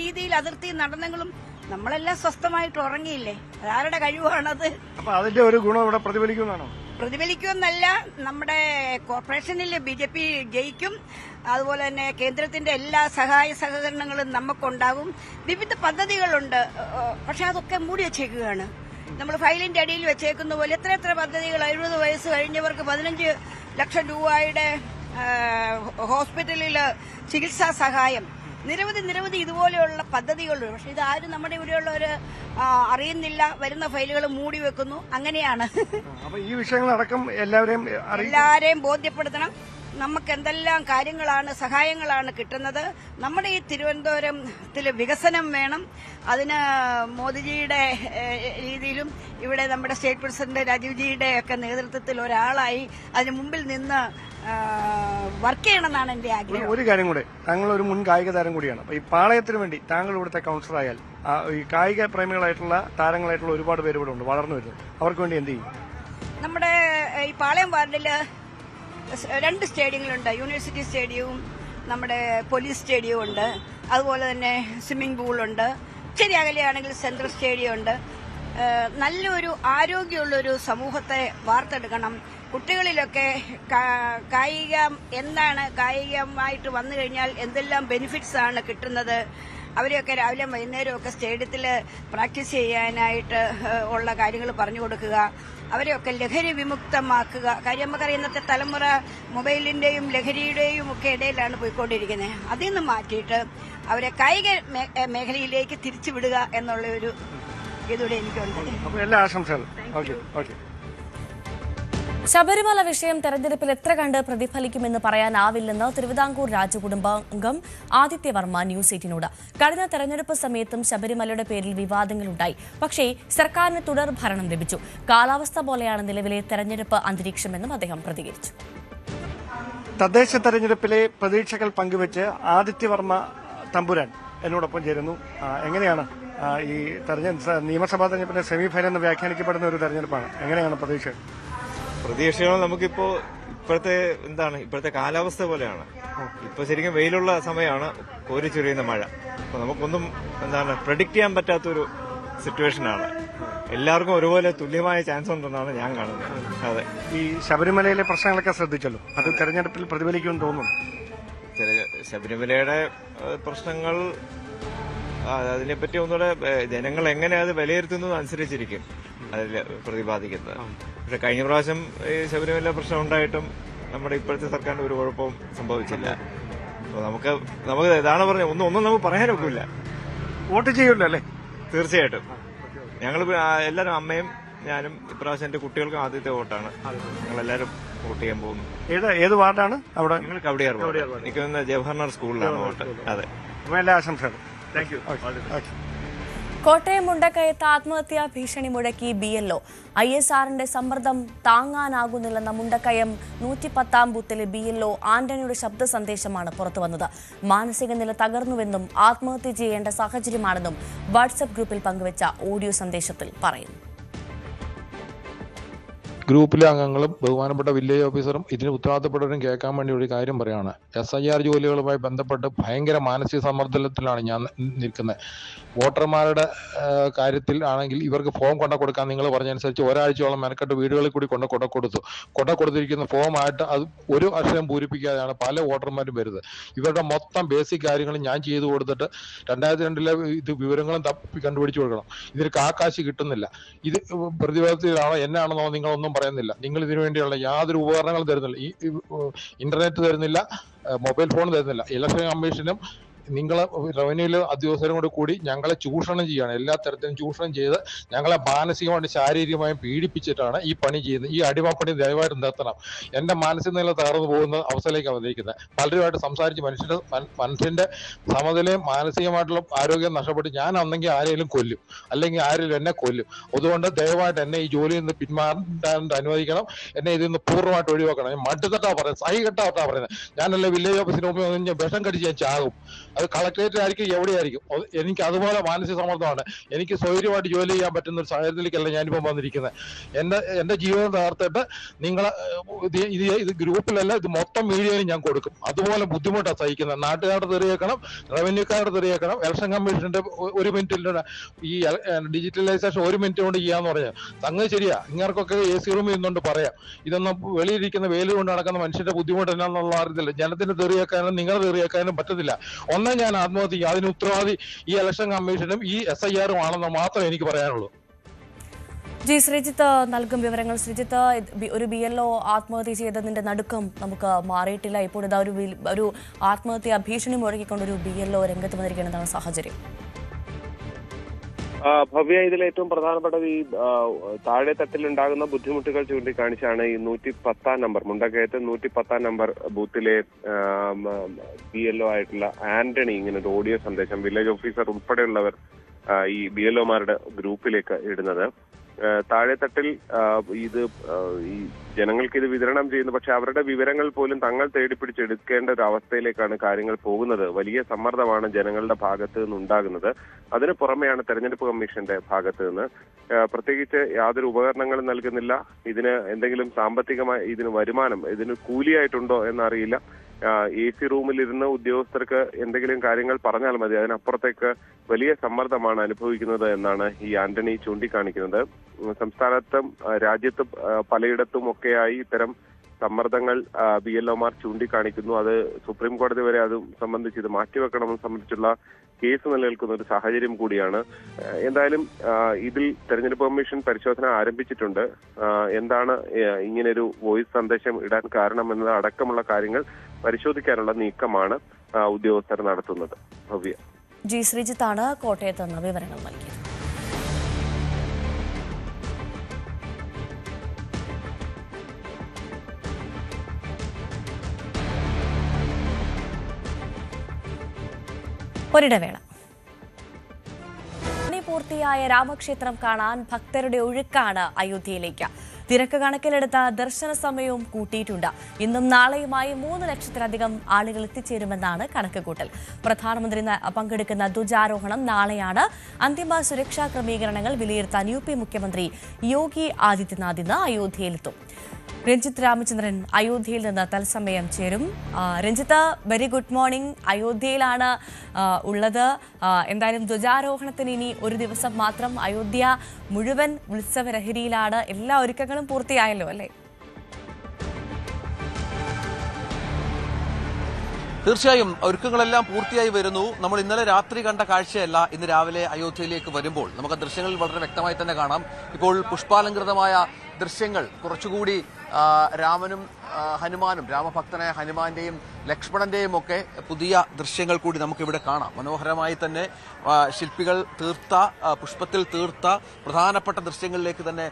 രീതിയിൽ അതിർത്തി നടന്നെങ്കിലും നമ്മളെല്ലാം സ്വസ്ഥമായിട്ട് ഉറങ്ങിയില്ലേ. അതാരുടെ കഴിവാണത്? അപ്പൊ അതിന്റെ ഒരു ഗുണം ഇവിടെ പ്രതിഫലിക്കുമെന്നാണോ? പ്രതിഫലിക്കുമെന്നല്ല, നമ്മുടെ കോർപ്പറേഷനിൽ BJP ജയിക്കും. അതുപോലെ തന്നെ കേന്ദ്രത്തിന്റെ എല്ലാ സഹായ സഹകരണങ്ങളും നമുക്കുണ്ടാകും. വിവിധ പദ്ധതികളുണ്ട്, പക്ഷെ അതൊക്കെ മൂടി വെച്ചേക്കുകയാണ്. നമ്മൾ ഫയലിന്റെ അടിയിൽ വെച്ചേക്കുന്ന പോലെ എത്ര പദ്ധതികൾ. 70 വയസ്സ് കഴിഞ്ഞവർക്ക് 15 ലക്ഷം രൂപയുടെ ഹോസ്പിറ്റലിൽ ചികിത്സാ സഹായം, നിരവധി ഇതുപോലെയുള്ള പദ്ധതികളുണ്ട്. പക്ഷെ ഇതാരും നമ്മുടെ ഇവിടെയുള്ളവർ അറിയുന്നില്ല. വരുന്ന ഫയലുകൾ മൂടി വെക്കുന്നു. അങ്ങനെയാണ്. ഈ വിഷയങ്ങളടക്കം എല്ലാവരെയും ബോധ്യപ്പെടുത്തണം. നമുക്ക് എന്തെല്ലാം കാര്യങ്ങളാണ്, സഹായങ്ങളാണ് കിട്ടുന്നത്. നമ്മുടെ ഈ തിരുവനന്തപുരത്തിൽ വികസനം വേണം. അതിന് മോദിജിയുടെ രീതിയിലും ഇവിടെ നമ്മുടെ സ്റ്റേറ്റ് പ്രസിഡന്റ് രാജീവ്ജിയുടെ ഒക്കെ നേതൃത്വത്തിൽ ഒരാളായി അതിന് മുമ്പിൽ നിന്ന് വർക്ക് ചെയ്യണമെന്നാണ് എന്റെ ആഗ്രഹം. ഒരു കാര്യം കൂടെ, താങ്കൾ ഒരു മുൻ കായിക താരം കൂടിയാണ്. അപ്പൊ ഈ പാളയത്തിന് വേണ്ടി താങ്കൾ ഇവിടുത്തെ കൌൺസിലറായാൽ ഈ കായിക പ്രേമികളായിട്ടുള്ള താരങ്ങളായിട്ടുള്ള ഒരുപാട് പേര് ഇവിടെ ഉണ്ട്, വളർന്നു വരുന്നത്. അവർക്ക് വേണ്ടി എന്ത് ചെയ്യും? നമ്മുടെ ഈ പാളയം വാർഡില് 2 സ്റ്റേഡിയങ്ങളുണ്ട്. യൂണിവേഴ്സിറ്റി സ്റ്റേഡിയവും നമ്മുടെ പോലീസ് സ്റ്റേഡിയവും ഉണ്ട്. അതുപോലെ തന്നെ സ്വിമ്മിംഗ് പൂളുണ്ട്. ഇച്ചിരി അകലെയാണെങ്കിൽ സെൻട്രൽ സ്റ്റേഡിയം ഉണ്ട്. നല്ലൊരു ആരോഗ്യമുള്ളൊരു സമൂഹത്തെ വാർത്തെടുക്കണം. കുട്ടികളിലൊക്കെ കായികം എന്താണ്, കായികമായിട്ട് വന്നു കഴിഞ്ഞാൽ എന്തെല്ലാം ബെനിഫിറ്റ്സ് ആണ് കിട്ടുന്നത്, അവരെയൊക്കെ രാവിലെ വൈകുന്നേരമൊക്കെ സ്റ്റേഡിയത്തിൽ പ്രാക്ടീസ് ചെയ്യാനായിട്ട് ഉള്ള കാര്യങ്ങൾ പറഞ്ഞു കൊടുക്കുക. അവരെയൊക്കെ ലഹരി വിമുക്തമാക്കുക. കാര്യം നമുക്കറിയാം, ഇന്നത്തെ തലമുറ മൊബൈലിന്റെയും ലഹരിയുടെയും ഒക്കെ ഇടയിലാണ് പോയിക്കൊണ്ടിരിക്കുന്നത്. അതിൽ നിന്ന് മാറ്റിയിട്ട് അവരെ കായിക മേഖലയിലേക്ക് തിരിച്ചുവിടുക എന്നുള്ള ഒരു ഇതൂടെ എനിക്കുണ്ട്. എല്ലാ ആശംസകളും. ശബരിമല വിഷയം തെരഞ്ഞെടുപ്പിൽ എത്ര കണ്ട് പ്രതിഫലിക്കുമെന്ന് പറയാനാവില്ലെന്ന് തിരുവിതാംകൂർ രാജകുടുംബാംഗം ആദിത്യവർമ്മ ന്യൂസ് 8നോട്. കഴിഞ്ഞ തെരഞ്ഞെടുപ്പ് സമയത്തും ശബരിമലയുടെ പേരിൽ വിവാദങ്ങളുണ്ടായി. പക്ഷേ സർക്കാരിന് തുടർ ഭരണം ലഭിച്ചു. കാലാവസ്ഥ പോലെയാണ് നിലവിലെ തെരഞ്ഞെടുപ്പ് അന്തരീക്ഷമെന്നും അദ്ദേഹം പ്രതികരിച്ചു. തദ്ദേശ തെരഞ്ഞെടുപ്പിലെ പ്രതീക്ഷകൾ പങ്കുവെച്ച് ആദിത്യവർമ്മ തമ്പുരാൻ എന്നോടൊപ്പം ചേരുന്നു. എങ്ങനെയാണ് ഈ നിയമസഭാ തെരഞ്ഞെടുപ്പിന്റെ സെമിഫൈനൽ എന്ന് വ്യാഖ്യാനിക്കപ്പെടുന്ന ഒരു തെരഞ്ഞെടുപ്പാണ്, എങ്ങനെയാണ് പ്രതീക്ഷകൾ? നമുക്കിപ്പോ ഇപ്പോഴത്തെ കാലാവസ്ഥ പോലെയാണ്. ഇപ്പൊ ശരിക്കും വെയിലുള്ള സമയമാണ്, കോരിച്ചൊരിയുന്ന മഴ. അപ്പൊ നമുക്കൊന്നും പ്രെഡിക്റ്റ് ചെയ്യാൻ പറ്റാത്തൊരു സിറ്റുവേഷനാണ്. എല്ലാവർക്കും ഒരുപോലെ തുല്യമായ ചാൻസ് ഉണ്ടെന്നാണ് ഞാൻ കാണുന്നത്. അതെ, ഈ ശബരിമലയിലെ പ്രശ്നങ്ങളൊക്കെ ശ്രദ്ധിച്ചല്ലോ, അത് തെരഞ്ഞെടുപ്പിൽ പ്രതിഫലിക്കുമെന്ന് തോന്നുന്നു. ശബരിമലയുടെ പ്രശ്നങ്ങൾ അതിനെപ്പറ്റി ഒന്നുകൂടെ ജനങ്ങൾ എങ്ങനെ അത് വിലയിരുത്തുന്നത് അനുസരിച്ചിരിക്കും അതിൽ പ്രതിപാദിക്കുന്നത്. പക്ഷെ കഴിഞ്ഞ പ്രാവശ്യം ഈ ശബരിമല പ്രശ്നം ഉണ്ടായിട്ടും നമ്മുടെ ഇപ്പോഴത്തെ സർക്കാരിന് ഒരു കുഴപ്പവും സംഭവിച്ചില്ല. അപ്പോൾ നമുക്ക് ഇതാണ് പറഞ്ഞത്, ഒന്നും നമുക്ക് പറയാനൊക്കില്ല. വോട്ട് ചെയ്യുമല്ലോ അല്ലേ? തീർച്ചയായിട്ടും ഞങ്ങൾ എല്ലാവരും, അമ്മയും ഞാനും ഇപ്രാവശ്യം എന്റെ കുട്ടികൾക്കും ആദ്യത്തെ വോട്ടാണ്. ഞങ്ങളെല്ലാവരും വോട്ട് ചെയ്യാൻ പോകുന്നു. ഏത് വാർഡാണ് അവിടെ? ഞങ്ങൾ കവടിയാർ വാർഡ്. നിൽക്കുന്ന ജവഹർലാൽ സ്കൂളിലാണ് വോട്ട്. അതെ, എല്ലാ ആശംസകളും. Thank you. കോട്ടയം മുണ്ടക്കയത്ത് ആത്മഹത്യാ ഭീഷണി മുഴക്കി BLO. ISRന്റെ സമ്മർദ്ദം താങ്ങാനാകുന്നില്ലെന്ന മുണ്ടക്കയം 110 ബൂത്തിലെ BLO ആന്റണിയുടെ ശബ്ദ സന്ദേശമാണ് പുറത്തുവന്നത്. മാനസിക നില തകർന്നുവെന്നും ആത്മഹത്യ ചെയ്യേണ്ട സാഹചര്യമാണെന്നും വാട്സ്ആപ്പ് ഗ്രൂപ്പിൽ പങ്കുവച്ച ഓഡിയോ സന്ദേശത്തിൽ പറയുന്നു. ഗ്രൂപ്പിലെ അംഗങ്ങളും ബഹുമാനപ്പെട്ട വില്ലേജ് ഓഫീസറും ഇതിന് ഉത്തരവാദിത്തപ്പെട്ടവരും കേൾക്കാൻ വേണ്ടി ഒരു കാര്യം പറയാണ്. SIR ജോലികളുമായി ബന്ധപ്പെട്ട് ഭയങ്കര മാനസിക സമ്മർദ്ദത്തിലാണ് ഞാൻ നിൽക്കുന്നത്. വോട്ടർമാരുടെ കാര്യത്തിൽ ആണെങ്കിൽ ഇവർക്ക് ഫോം കൊടുക്കാൻ നിങ്ങൾ പറഞ്ഞനുസരിച്ച് ഒരാഴ്ചയോളം മെനക്കെട്ട് വീടുകളിൽ കൂടി കൊടുത്തിരിക്കുന്ന ഫോമായിട്ട് അത് ഒരു അക്ഷരം പൂരിപ്പിക്കാതെയാണ് പല വോട്ടർമാരും വരുന്നത്. ഇവരുടെ മൊത്തം ബേസിക് കാര്യങ്ങളും ഞാൻ ചെയ്തു കൊടുത്തിട്ട് 2002 ഇത് വിവരങ്ങളും തപ്പി കണ്ടുപിടിച്ചു കൊടുക്കണം. ഇതിന് കാശ് കിട്ടുന്നില്ല. ഇത് പ്രതിബദ്ധതയിലാണോ എന്നാണെന്നോ നിങ്ങളൊന്നും പറയുന്നില്ല. നിങ്ങൾ ഇതിനു വേണ്ടിയുള്ള യാതൊരു ഉപകരണങ്ങളും തരുന്നില്ല. ഈ ഇന്റർനെറ്റ് തരുന്നില്ല, മൊബൈൽ ഫോൺ തരുന്നില്ല. ഇലക്ഷൻ കമ്മീഷനും നിങ്ങൾ റവന്യൂയിലെ ഉദ്യോഗസ്ഥരും കൂടി ഞങ്ങളെ ചൂഷണം ചെയ്യുകയാണ്. എല്ലാ തരത്തിലും ചൂഷണം ചെയ്ത് ഞങ്ങളെ മാനസികമായും ശാരീരികമായും പീഡിപ്പിച്ചിട്ടാണ് ഈ പണി ചെയ്യുന്നത്. ഈ അടിമപ്പണി ദയവായിട്ട് നിർത്തണം. എൻ്റെ മാനസിക നില തകർന്നു പോകുന്ന അവസ്ഥയിലേക്ക് വന്നിരിക്കുന്നത്. പലരുമായിട്ട് സംസാരിച്ച് മനുഷ്യന്റെ സമനിലയും മാനസികമായിട്ടുള്ള ആരോഗ്യം നഷ്ടപ്പെട്ട് ഞാൻ അന്നെങ്കിൽ ആരെങ്കിലും കൊല്ലും, അല്ലെങ്കിൽ ആരെങ്കിലും എന്നെ കൊല്ലും. അതുകൊണ്ട് ദയവായിട്ട് എന്നെ ഈ ജോലിയിൽ നിന്ന് പിന്മാറാൻ അനുവദിക്കണം. എന്നെ ഇതിൽ നിന്ന് പൂർണ്ണമായിട്ട് ഒഴിവാക്കണം. ഞാൻ മട്ടുതട്ടാ പറയുന്നത്, സഹികെട്ടാ പറയുന്നത്. ഞാനല്ലേ വില്ലേജ് ഓഫീസിന് മുമ്പ് വിഷം കടിച്ച് ഞാൻ ചാകും. അത് കളക്ടറേറ്റിലായിരിക്കും, എവിടെയായിരിക്കും. എനിക്ക് അതുപോലെ മാനസിക സമ്മർദ്ദമാണ്. എനിക്ക് സ്വൈര്യമായിട്ട് ജോലി ചെയ്യാൻ പറ്റുന്ന ഒരു സാഹചര്യത്തിലേക്കല്ല ഞാനിപ്പോൾ വന്നിരിക്കുന്നത്. എൻ്റെ ജീവിതം തകർത്തിട്ട് നിങ്ങളെ ഇത് ഗ്രൂപ്പിലല്ല, ഇത് മൊത്തം മീഡിയയിൽ ഞാൻ കൊടുക്കും. അതുപോലെ ബുദ്ധിമുട്ടാണ് സഹിക്കുന്നത്. നാട്ടുകാരുടെ തെറിയേക്കണം, റവന്യൂക്കാരുടെ തെറിയേക്കണം. ഇലക്ഷൻ കമ്മീഷന്റെ 1 മിനിറ്റിൽ ഈ ഡിജിറ്റലൈസേഷൻ 1 മിനിറ്റ് കൊണ്ട് ചെയ്യാന്ന് പറഞ്ഞാൽ സംഗതി ശരിയാ. ഇങ്ങർക്കൊക്കെ AC റൂമിൽ നിന്നുകൊണ്ട് പറയാം. ഇതൊന്നും വെളിയിരിക്കുന്ന വെയിൽ കൊണ്ട് നടക്കുന്ന മനുഷ്യന്റെ ബുദ്ധിമുട്ട് എന്നാന്നുള്ള അറിയത്തില്ല. ജനത്തിന് തെറിയേക്കാനും നിങ്ങളെ തെറിയേക്കാനും പറ്റത്തില്ല. ഞാൻ ആത്മഹത്യ, അതിന് ഉത്തരവാദി ഈ ഇലക്ഷൻ കമ്മീഷനും ഈ SIR ആണെന്ന് മാത്രമേ എനിക്ക് പറയാനുള്ളൂ. ശ്രീജിത്ത് നൽകും വിവരങ്ങൾ. ശ്രീജിത്ത്, ഒരു BLO ആത്മഹത്യ ചെയ്തതിന്റെ നടുക്കം നമുക്ക് മാറിയിട്ടില്ല. ഇപ്പോൾ ഇതാ ഒരു ആത്മഹത്യ ഭീഷണി മുഴക്കിക്കൊണ്ടൊരു BLO രംഗത്ത് വന്നിരിക്കുന്നതാണ് സാഹചര്യം. ഭവ്യ, ഇതിൽ ഏറ്റവും പ്രധാനപ്പെട്ടത് ഈ താഴെ തട്ടിലുണ്ടാകുന്ന ബുദ്ധിമുട്ടുകൾ ചൂണ്ടിക്കാണിച്ചാണ് ഈ 110 നമ്പർ മുണ്ടക്കയത്ത് 110 നമ്പർ ബൂത്തിലെ BLO ആയിട്ടുള്ള ആന്റണി ഇങ്ങനെ ഒരു ഓഡിയോ സന്ദേശം വില്ലേജ് ഓഫീസർ ഉൾപ്പെടെയുള്ളവർ ഈ BLOമാരുടെ ഗ്രൂപ്പിലേക്ക് ഇടുന്നത്. താഴെത്തട്ടിൽ ഇത് ഈ ജനങ്ങൾക്ക് ഇത് വിതരണം ചെയ്യുന്നു. പക്ഷെ അവരുടെ വിവരങ്ങൾ പോലും തങ്ങൾ തേടിപ്പിടിച്ചെടുക്കേണ്ട ഒരു അവസ്ഥയിലേക്കാണ് കാര്യങ്ങൾ പോകുന്നത്. വലിയ സമ്മർദ്ദമാണ് ജനങ്ങളുടെ ഭാഗത്ത് നിന്നുണ്ടാകുന്നത്. അതിന് പുറമെയാണ് തെരഞ്ഞെടുപ്പ് കമ്മീഷന്റെ ഭാഗത്ത് നിന്ന് പ്രത്യേകിച്ച് യാതൊരു ഉപകരണങ്ങളും നൽകുന്നില്ല. ഇതിന് എന്തെങ്കിലും സാമ്പത്തികമായി ഇതിന് വരുമാനം, ഇതിന് കൂലിയായിട്ടുണ്ടോ എന്നറിയില്ല. AC റൂമിലിരുന്ന് ഉദ്യോഗസ്ഥർക്ക് എന്തെങ്കിലും കാര്യങ്ങൾ പറഞ്ഞാൽ മതി, അതിനപ്പുറത്തേക്ക് വലിയ സമ്മർദ്ദമാണ് അനുഭവിക്കുന്നത് എന്നാണ് ഈ ആന്റണി ചൂണ്ടിക്കാണിക്കുന്നത്. സംസ്ഥാനത്തും രാജ്യത്തും പലയിടത്തും ഒക്കെയായി ഇത്തരം സമ്മർദ്ദങ്ങൾ BLOമാർ ചൂണ്ടിക്കാണിക്കുന്നു. അത് സുപ്രീം കോടതി വരെ അത് സംബന്ധിച്ച് ഇത് മാറ്റിവെക്കണമെന്ന് സംബന്ധിച്ചുള്ള കേസ് നിലനിൽക്കുന്ന ഒരു സാഹചര്യം കൂടിയാണ്. എന്തായാലും ഇതിൽ തെരഞ്ഞെടുപ്പ് കമ്മീഷൻ പരിശോധന ആരംഭിച്ചിട്ടുണ്ട്. എന്താണ് ഇങ്ങനൊരു വോയിസ് സന്ദേശം ഇടാൻ കാരണമെന്നത് അടക്കമുള്ള കാര്യങ്ങൾ പരിശോധിക്കാനുള്ള നീക്കമാണ് ഉദ്യോഗസ്ഥർ നടത്തുന്നത്. ഭവ്യ. ശ്രീജിത്താണ് കോട്ടയത്ത് നിന്ന് വിവരങ്ങൾ നൽകിയത്. ഒരിടവേള. പൂർത്തിയായ രാമക്ഷേത്രം കാണാൻ ഭക്തരുടെ ഒഴുക്കാണ് അയോധ്യയിലേക്ക്. തിരക്ക് കണക്കിലെടുത്ത ദർശന സമയവും കൂട്ടിയിട്ടുണ്ട്. ഇന്നും നാളെയുമായി 3 ലക്ഷത്തിലധികം ആളുകൾ എത്തിച്ചേരുമെന്നാണ് കണക്കുകൂട്ടൽ. പ്രധാനമന്ത്രി പങ്കെടുക്കുന്ന ധ്വജാരോഹണം നാളെയാണ്. അന്തിമ സുരക്ഷാ ക്രമീകരണങ്ങൾ വിലയിരുത്താൻ UP മുഖ്യമന്ത്രി യോഗി ആദിത്യനാഥ് ഇന്ന് അയോധ്യയിലെത്തും. രഞ്ജിത്ത് രാമചന്ദ്രൻ അയോധ്യയിൽ നിന്ന് തത്സമയം ചേരും. Ranjith, very good morning. അയോധ്യയിലാണ് ഉള്ളത്. എന്തായാലും ധ്വജാരോഹണത്തിന് ഇനി ഒരു ദിവസം മാത്രം. അയോധ്യ മുഴുവൻ ഉത്സവലഹരിയിലാണ്. എല്ലാ ഒരുക്കങ്ങളും പൂർത്തിയായല്ലോ അല്ലേ? തീർച്ചയായും ഒരുക്കങ്ങളെല്ലാം പൂർത്തിയായി വരുന്നു. നമ്മൾ ഇന്നലെ രാത്രി കണ്ട കാഴ്ചയല്ല ഇന്ന് രാവിലെ അയോധ്യയിലേക്ക് വരുമ്പോൾ നമുക്ക് ദൃശ്യങ്ങളിൽ വളരെ വ്യക്തമായി തന്നെ കാണാം. ഇപ്പോൾ പുഷ്പാലങ്കൃതമായ ദൃശ്യങ്ങൾ കുറച്ചുകൂടി രാമനും ഹനുമാനും, രാമഭക്തനായ ഹനുമാന്റെയും ലക്ഷ്മണന്റെയും ഒക്കെ പുതിയ ദൃശ്യങ്ങൾ കൂടി നമുക്കിവിടെ കാണാം. മനോഹരമായി തന്നെ ശില്പികൾ തീർത്ത, പുഷ്പത്തിൽ തീർത്ത പ്രധാനപ്പെട്ട ദൃശ്യങ്ങളിലേക്ക് തന്നെ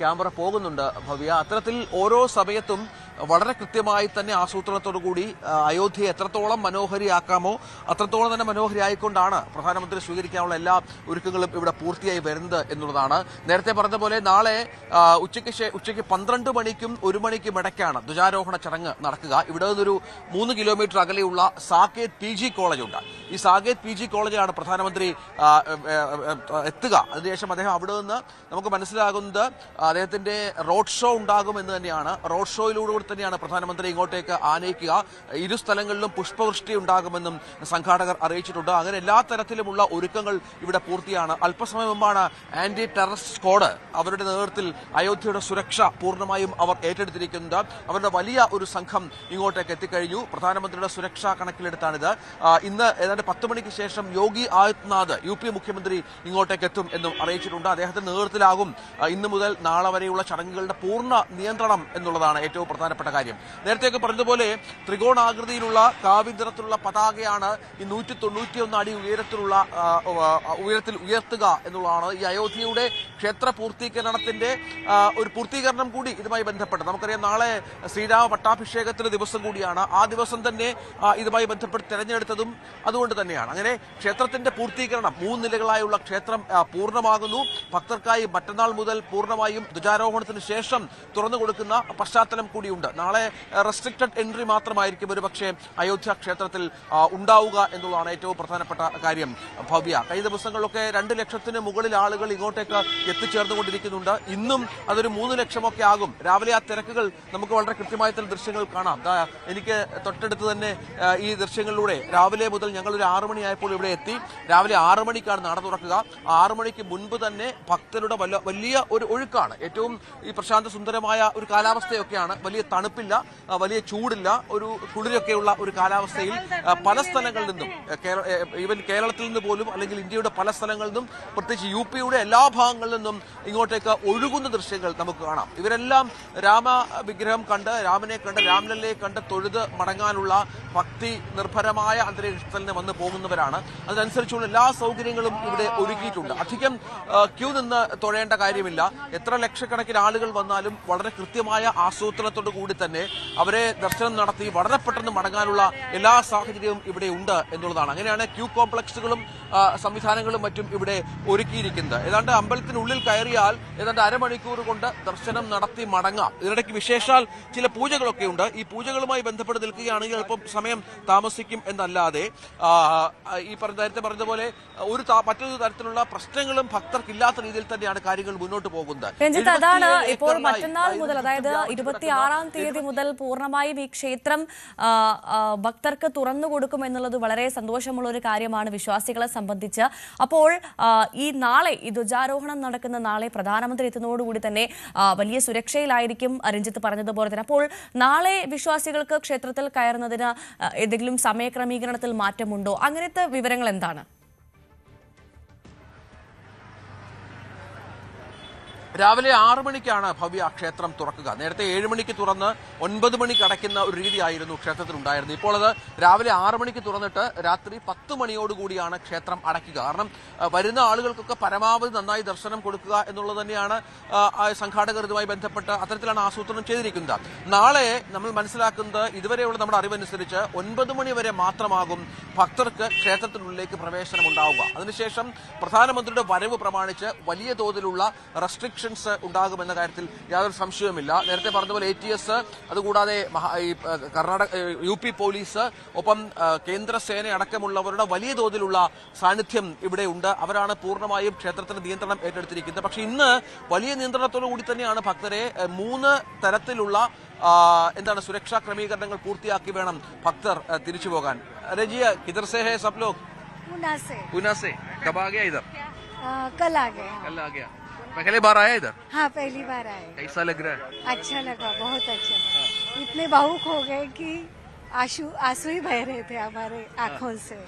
ക്യാമറ പോകുന്നുണ്ട് ഭവ്യ. അത്തരത്തിൽ ഓരോ സമയത്തും വളരെ കൃത്യമായി തന്നെ ആസൂത്രണത്തോടു കൂടി അയോധ്യയെ എത്രത്തോളം മനോഹരിയാക്കാമോ അത്രത്തോളം തന്നെ മനോഹരിയായിക്കൊണ്ടാണ് പ്രധാനമന്ത്രി സ്വീകരിക്കാനുള്ള എല്ലാ ഒരുക്കങ്ങളും ഇവിടെ പൂർത്തിയായി വരുന്നത് എന്നുള്ളതാണ്. നേരത്തെ പറഞ്ഞ പോലെ നാളെ ഉച്ചയ്ക്ക് 12 മണിക്കും 1 മണിക്കും ഇടയ്ക്കാണ് ധ്വജാരോഹണ ചടങ്ങ് നടക്കുക. ഇവിടെ നിന്നൊരു 3 കിലോമീറ്റർ അകലെയുള്ള സാകേത് PG കോളേജ് ഉണ്ട്. ഈ സാകേത് PG കോളേജിലാണ് പ്രധാനമന്ത്രി എത്തുക. അതിനുശേഷം അദ്ദേഹം അവിടെ നിന്ന് നമുക്ക് മനസ്സിലാകുന്നത് അദ്ദേഹത്തിന്റെ റോഡ് ഷോ ഉണ്ടാകും എന്ന് തന്നെയാണ്. റോഡ് ഷോയിലൂടെ തന്നെയാണ് പ്രധാനമന്ത്രി ഇങ്ങോട്ടേക്ക് ആനയിക്കുക. ഇരു സ്ഥലങ്ങളിലും പുഷ്പവൃഷ്ടി ഉണ്ടാകുമെന്നും സംഘാടകർ അറിയിച്ചിട്ടുണ്ട്. അങ്ങനെ എല്ലാ തരത്തിലുമുള്ള ഒരുക്കങ്ങൾ ഇവിടെ പൂർത്തിയാണ്. അല്പസമയം മുമ്പാണ് ആന്റി ടെററിസ്റ്റ് സ്ക്വാഡ് അവരുടെ നേതൃത്വത്തിൽ അയോധ്യയുടെ സുരക്ഷ പൂർണ്ണമായും അവർ ഏറ്റെടുത്തിരിക്കുന്നത്. അവരുടെ വലിയ ഒരു സംഘം ഇങ്ങോട്ടേക്ക് എത്തിക്കഴിഞ്ഞു. പ്രധാനമന്ത്രിയുടെ സുരക്ഷ കണക്കിലെടുത്താണിത്. ഇന്ന് ഏതാണ്ട് 10 മണിക്ക് ശേഷം യോഗി ആദിത്യനാഥ് UP മുഖ്യമന്ത്രി ഇങ്ങോട്ടേക്ക് എത്തും എന്നും അറിയിച്ചിട്ടുണ്ട്. അദ്ദേഹത്തിന്റെ നേതൃത്വത്തിലാകും ഇന്നു മുതൽ നാളെ വരെയുള്ള ചടങ്ങുകളുടെ പൂർണ്ണ നിയന്ത്രണം എന്നുള്ളതാണ് ഏറ്റവും പ്രധാനപ്പെട്ട കാര്യം. നേരത്തെയൊക്കെ പറഞ്ഞതുപോലെ ത്രികോണാകൃതിയിലുള്ള കാവ്യനിറത്തിലുള്ള പതാകയാണ് ഈ 191 അടി ഉയരത്തിൽ ഉയർത്തുക എന്നുള്ളതാണ് ഈ അയോധ്യയുടെ ക്ഷേത്ര പൂർത്തീകരണത്തിന്റെ ഒരു പൂർത്തീകരണം കൂടി ഇതുമായി ബന്ധപ്പെട്ട്. നമുക്കറിയാം നാളെ ശ്രീരാമ പട്ടാഭിഷേകത്തിന്റെ ദിവസം കൂടിയാണ്. ആ ദിവസം തന്നെ ഇതുമായി ബന്ധപ്പെട്ട് തെരഞ്ഞെടുത്തതും അതുകൊണ്ട് തന്നെയാണ്. അങ്ങനെ ക്ഷേത്രത്തിന്റെ പൂർത്തീകരണം 3 നിലകളായുള്ള ക്ഷേത്രം പൂർണ്ണമാകുന്നു. ഭക്തർക്കായി മറ്റന്നാൾ മുതൽ പൂർണ്ണമായും ധ്വജാരോഹണത്തിന് ശേഷം തുറന്നു കൊടുക്കുന്ന പശ്ചാത്തലം കൂടിയുണ്ട്. നാളെ റെസ്ട്രിക്റ്റഡ് എൻട്രി മാത്രമായിരിക്കും ഒരു പക്ഷേ അയോധ്യ ക്ഷേത്രത്തിൽ ഉണ്ടാവുക എന്നുള്ളതാണ് ഏറ്റവും പ്രധാനപ്പെട്ട കാര്യം ഭവ്യ. കഴിഞ്ഞ ദിവസങ്ങളിലൊക്കെ 2 ലക്ഷത്തിന് മുകളിൽ ആളുകൾ ഇങ്ങോട്ടേക്ക് എത്തിച്ചേർന്നുകൊണ്ടിരിക്കുന്നുണ്ട്. ഇന്നും അതൊരു 3 ലക്ഷമൊക്കെ ആകും. രാവിലെ ആ തിരക്കുകൾ നമുക്ക് വളരെ കൃത്യമായി തന്നെ ദൃശ്യങ്ങൾ കാണാം. എനിക്ക് തൊട്ടടുത്ത് തന്നെ ഈ ദൃശ്യങ്ങളിലൂടെ രാവിലെ മുതൽ ഞങ്ങൾ ഒരു 6 മണിയായപ്പോൾ ഇവിടെ എത്തി. രാവിലെ 6 മണിക്കാണ് നട തുറക്കുക. 6 മണിക്ക് മുൻപ് തന്നെ ഭക്തരുടെ വലിയ ഒരു ഒഴുക്കാണ്. ഏറ്റവും ഈ പ്രശാന്ത സുന്ദരമായ ഒരു കാലാവസ്ഥയൊക്കെയാണ്. വലിയ തണുപ്പില്ല, വലിയ ചൂടില്ല, ഒരു കുളിരൊക്കെയുള്ള ഒരു കാലാവസ്ഥയിൽ പല സ്ഥലങ്ങളിൽ നിന്നും, ഈവൻ കേരളത്തിൽ നിന്ന് പോലും അല്ലെങ്കിൽ ഇന്ത്യയുടെ പല സ്ഥലങ്ങളിൽ നിന്നും, പ്രത്യേകിച്ച് UPയുടെ എല്ലാ ഭാഗങ്ങളിൽ നിന്നും ഇങ്ങോട്ടേക്ക് ഒഴുകുന്ന ദൃശ്യങ്ങൾ നമുക്ക് കാണാം. ഇവരെല്ലാം രാമ വിഗ്രഹം കണ്ട്, രാമനെ കണ്ട്, രാംലല്ലയെ കണ്ട് തൊഴുത് മടങ്ങാനുള്ള ഭക്തി നിർഭരമായ അന്തരീക്ഷത്തിൽ നിന്ന് വന്ന് പോകുന്നവരാണ്. അതിനനുസരിച്ചുള്ള എല്ലാ സൗകര്യങ്ങളും ഇവിടെ ഒരുക്കിയിട്ടുണ്ട്. അധികം ക്യൂ നിന്ന് തൊഴേണ്ട കാര്യമില്ല. എത്ര ലക്ഷക്കണക്കിന് ആളുകൾ വന്നാലും വളരെ കൃത്യമായ ആസൂത്രണത്തോടു കൂടി തന്നെ അവരെ ദർശനം നടത്തി വളരെ പെട്ടെന്ന് മടങ്ങാനുള്ള എല്ലാ സാഹചര്യവും ഇവിടെ ഉണ്ട് എന്നുള്ളതാണ്. അങ്ങനെയാണ് ക്യൂ കോംപ്ലക്സുകളും സംവിധാനങ്ങളും മറ്റും ഇവിടെ ഒരുക്കിയിരിക്കുന്നത്. ഏതാണ്ട് അമ്പലത്തിനുള്ളിൽ കയറിയാൽ ഏതാണ്ട് അരമണിക്കൂർ കൊണ്ട് ദർശനം നടത്തി മടങ്ങാം. ഇതിനിടയ്ക്ക് വിശേഷാൽ ചില പൂജകളൊക്കെ ഉണ്ട്. ഈ പൂജകളുമായി ബന്ധപ്പെട്ട് നിൽക്കുകയാണെങ്കിൽ അല്പം സമയം താമസിക്കും എന്നല്ലാതെ ഈ നേരത്തെ പറഞ്ഞതുപോലെ മറ്റൊരു തരത്തിലുള്ള പ്രശ്നങ്ങളും ഭക്തർക്കില്ലാത്ത രീതിയിൽ തന്നെയാണ് കാര്യങ്ങൾ മുന്നോട്ട് പോകുന്നത്. രഞ്ജിത്ത്, അതാണ് ഇപ്പോൾ മറ്റന്നാൾ മുതൽ, അതായത് 26-ാം തീയതി മുതൽ പൂർണ്ണമായും ഈ ക്ഷേത്രം ഭക്തർക്ക് തുറന്നു കൊടുക്കും എന്നുള്ളത് വളരെ സന്തോഷമുള്ള ഒരു കാര്യമാണ് വിശ്വാസികളെ സംബന്ധിച്ച്. അപ്പോൾ ഈ നാളെ ഈ ധ്വജാരോഹണം നടക്കുന്ന നാളെ പ്രധാനമന്ത്രി എത്തുന്നതോടുകൂടി തന്നെ വലിയ സുരക്ഷയിലായിരിക്കും രഞ്ജിത്ത് പറഞ്ഞതുപോലെ തന്നെ. അപ്പോൾ നാളെ വിശ്വാസികൾക്ക് ക്ഷേത്രത്തിൽ കയറുന്നതിന് ഏതെങ്കിലും സമയക്രമീകരണത്തിൽ മാറ്റമുണ്ടോ? അങ്ങനത്തെ വിവരങ്ങൾ എന്താണ്? രാവിലെ 6 മണിക്കാണ് ഭവ്യ ക്ഷേത്രം തുറക്കുക. നേരത്തെ 7 മണിക്ക് തുറന്ന് 9 മണിക്ക് അടയ്ക്കുന്ന ഒരു രീതിയായിരുന്നു ക്ഷേത്രത്തിൽ ഉണ്ടായിരുന്നത്. ഇപ്പോൾ അത് രാവിലെ 6 മണിക്ക് തുറന്നിട്ട് രാത്രി 10 മണിയോടുകൂടിയാണ് ക്ഷേത്രം അടയ്ക്കുക. കാരണം വരുന്ന ആളുകൾക്കൊക്കെ പരമാവധി നന്നായി ദർശനം കൊടുക്കുക എന്നുള്ളത് തന്നെയാണ് സംഘാടകർ ഇതുമായി ബന്ധപ്പെട്ട് അത്തരത്തിലാണ് ആസൂത്രണം ചെയ്തിരിക്കുന്നത്. നാളെ നമ്മൾ മനസ്സിലാക്കുന്നത് ഇതുവരെയുള്ള നമ്മുടെ അറിവനുസരിച്ച് 9 മണി വരെ മാത്രമാകും ഭക്തർക്ക് ക്ഷേത്രത്തിനുള്ളിലേക്ക് പ്രവേശനം ഉണ്ടാവുക. അതിനുശേഷം പ്രധാനമന്ത്രിയുടെ വരവ് പ്രമാണിച്ച് വലിയ തോതിലുള്ള റെസ്ട്രിക്ഷൻ റെസ്ട്രിക്ഷൻസ് ഉണ്ടാകുമെന്ന കാര്യത്തിൽ യാതൊരു സംശയവുമില്ല. നേരത്തെ പറഞ്ഞതുപോലെ ATS, അതുകൂടാതെ ഈ കർണാടക UP പോലീസ്, ഒപ്പം കേന്ദ്രസേന അടക്കമുള്ളവരുടെ വലിയ തോതിലുള്ള സാന്നിധ്യം ഇവിടെ ഉണ്ട്. അവരാണ് പൂർണ്ണമായും ക്ഷേത്രത്തിന്റെ നിയന്ത്രണം ഏറ്റെടുത്തിരിക്കുന്നത്. പക്ഷേ ഇന്ന് വലിയ നിയന്ത്രണത്തോടു കൂടി തന്നെയാണ് ഭക്തരെ 3 തരത്തിലുള്ള എന്താണ് സുരക്ഷാ ക്രമീകരണങ്ങൾ പൂർത്തിയാക്കി വേണം ഭക്തർ തിരിച്ചു പോകാൻ. രജിയ, കിധർ സേ ഹൈ സബ് ലോഗ്? पूना से। कब आ गया इधर? कल आ गए। कल आ गया। पहली बार आया इधर? हाँ, पहली बार आए। कैसा लग रहा है? अच्छा लगा, बहुत अच्छा लगा। इतने भावुक हो गए कि आंसू ही बह रहे थे हमारे आंखों से।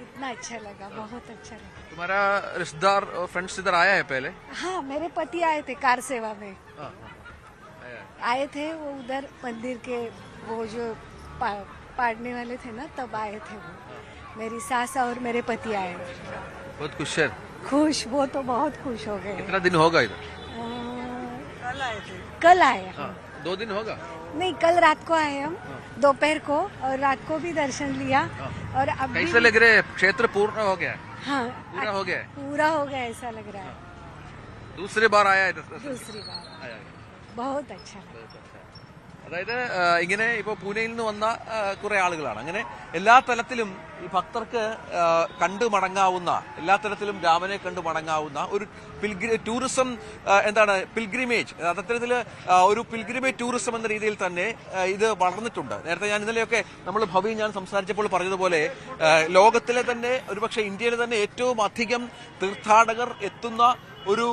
इतना अच्छा लगा, बहुत अच्छा लगा। तुम्हारा रिश्तेदार फ्रेंड्स इधर आया है पहले? हाँ, मेरे पति आए थे कार सेवा में। आए थे वो उधर मंदिर के वो जो पाड़ने वाले थे ना, तब आए थे वो। मेरी सास और मेरे पति आए। बहुत खुश है? खुश, वो तो बहुत खुश हो गए। कितना दिन होगा इधर? कल आए थे। कल आए हम। 2 दिन होगा? नहीं, कल रात को आए हम, दोपहर को, और रात को भी दर्शन लिया। और अब कैसे लग रहे? क्षेत्र पूर्ण हो गया? हाँ, पूरा हो गया? पूरा हो गया ऐसा लग रहा है। दूसरी बार आया इधर? दूसरी बार बहुत अच्छा लगा। അതായത് ഇങ്ങനെ ഇപ്പോൾ പൂനെയിൽ നിന്ന് വന്ന കുറെ ആളുകളാണ്. അങ്ങനെ എല്ലാ തലത്തിലും ഈ ഭക്തർക്ക് കണ്ടു മടങ്ങാവുന്ന, എല്ലാ തരത്തിലും രാമനെ കണ്ടു മടങ്ങാവുന്ന ഒരു ടൂറിസം, എന്താണ് പിൽഗ്രിമേജ്, അത്തരത്തിൽ ഒരു പിൽഗ്രിമേജ് ടൂറിസം എന്ന രീതിയിൽ തന്നെ ഇത് വളർന്നിട്ടുണ്ട്. നേരത്തെ ഞാൻ ഇന്നലെയൊക്കെ നമ്മൾ ഞാൻ സംസാരിച്ചപ്പോൾ പറഞ്ഞതുപോലെ ലോകത്തിലെ തന്നെ, ഒരുപക്ഷെ ഇന്ത്യയിലെ തന്നെ ഏറ്റവും അധികം തീർത്ഥാടകർ എത്തുന്ന ഒരു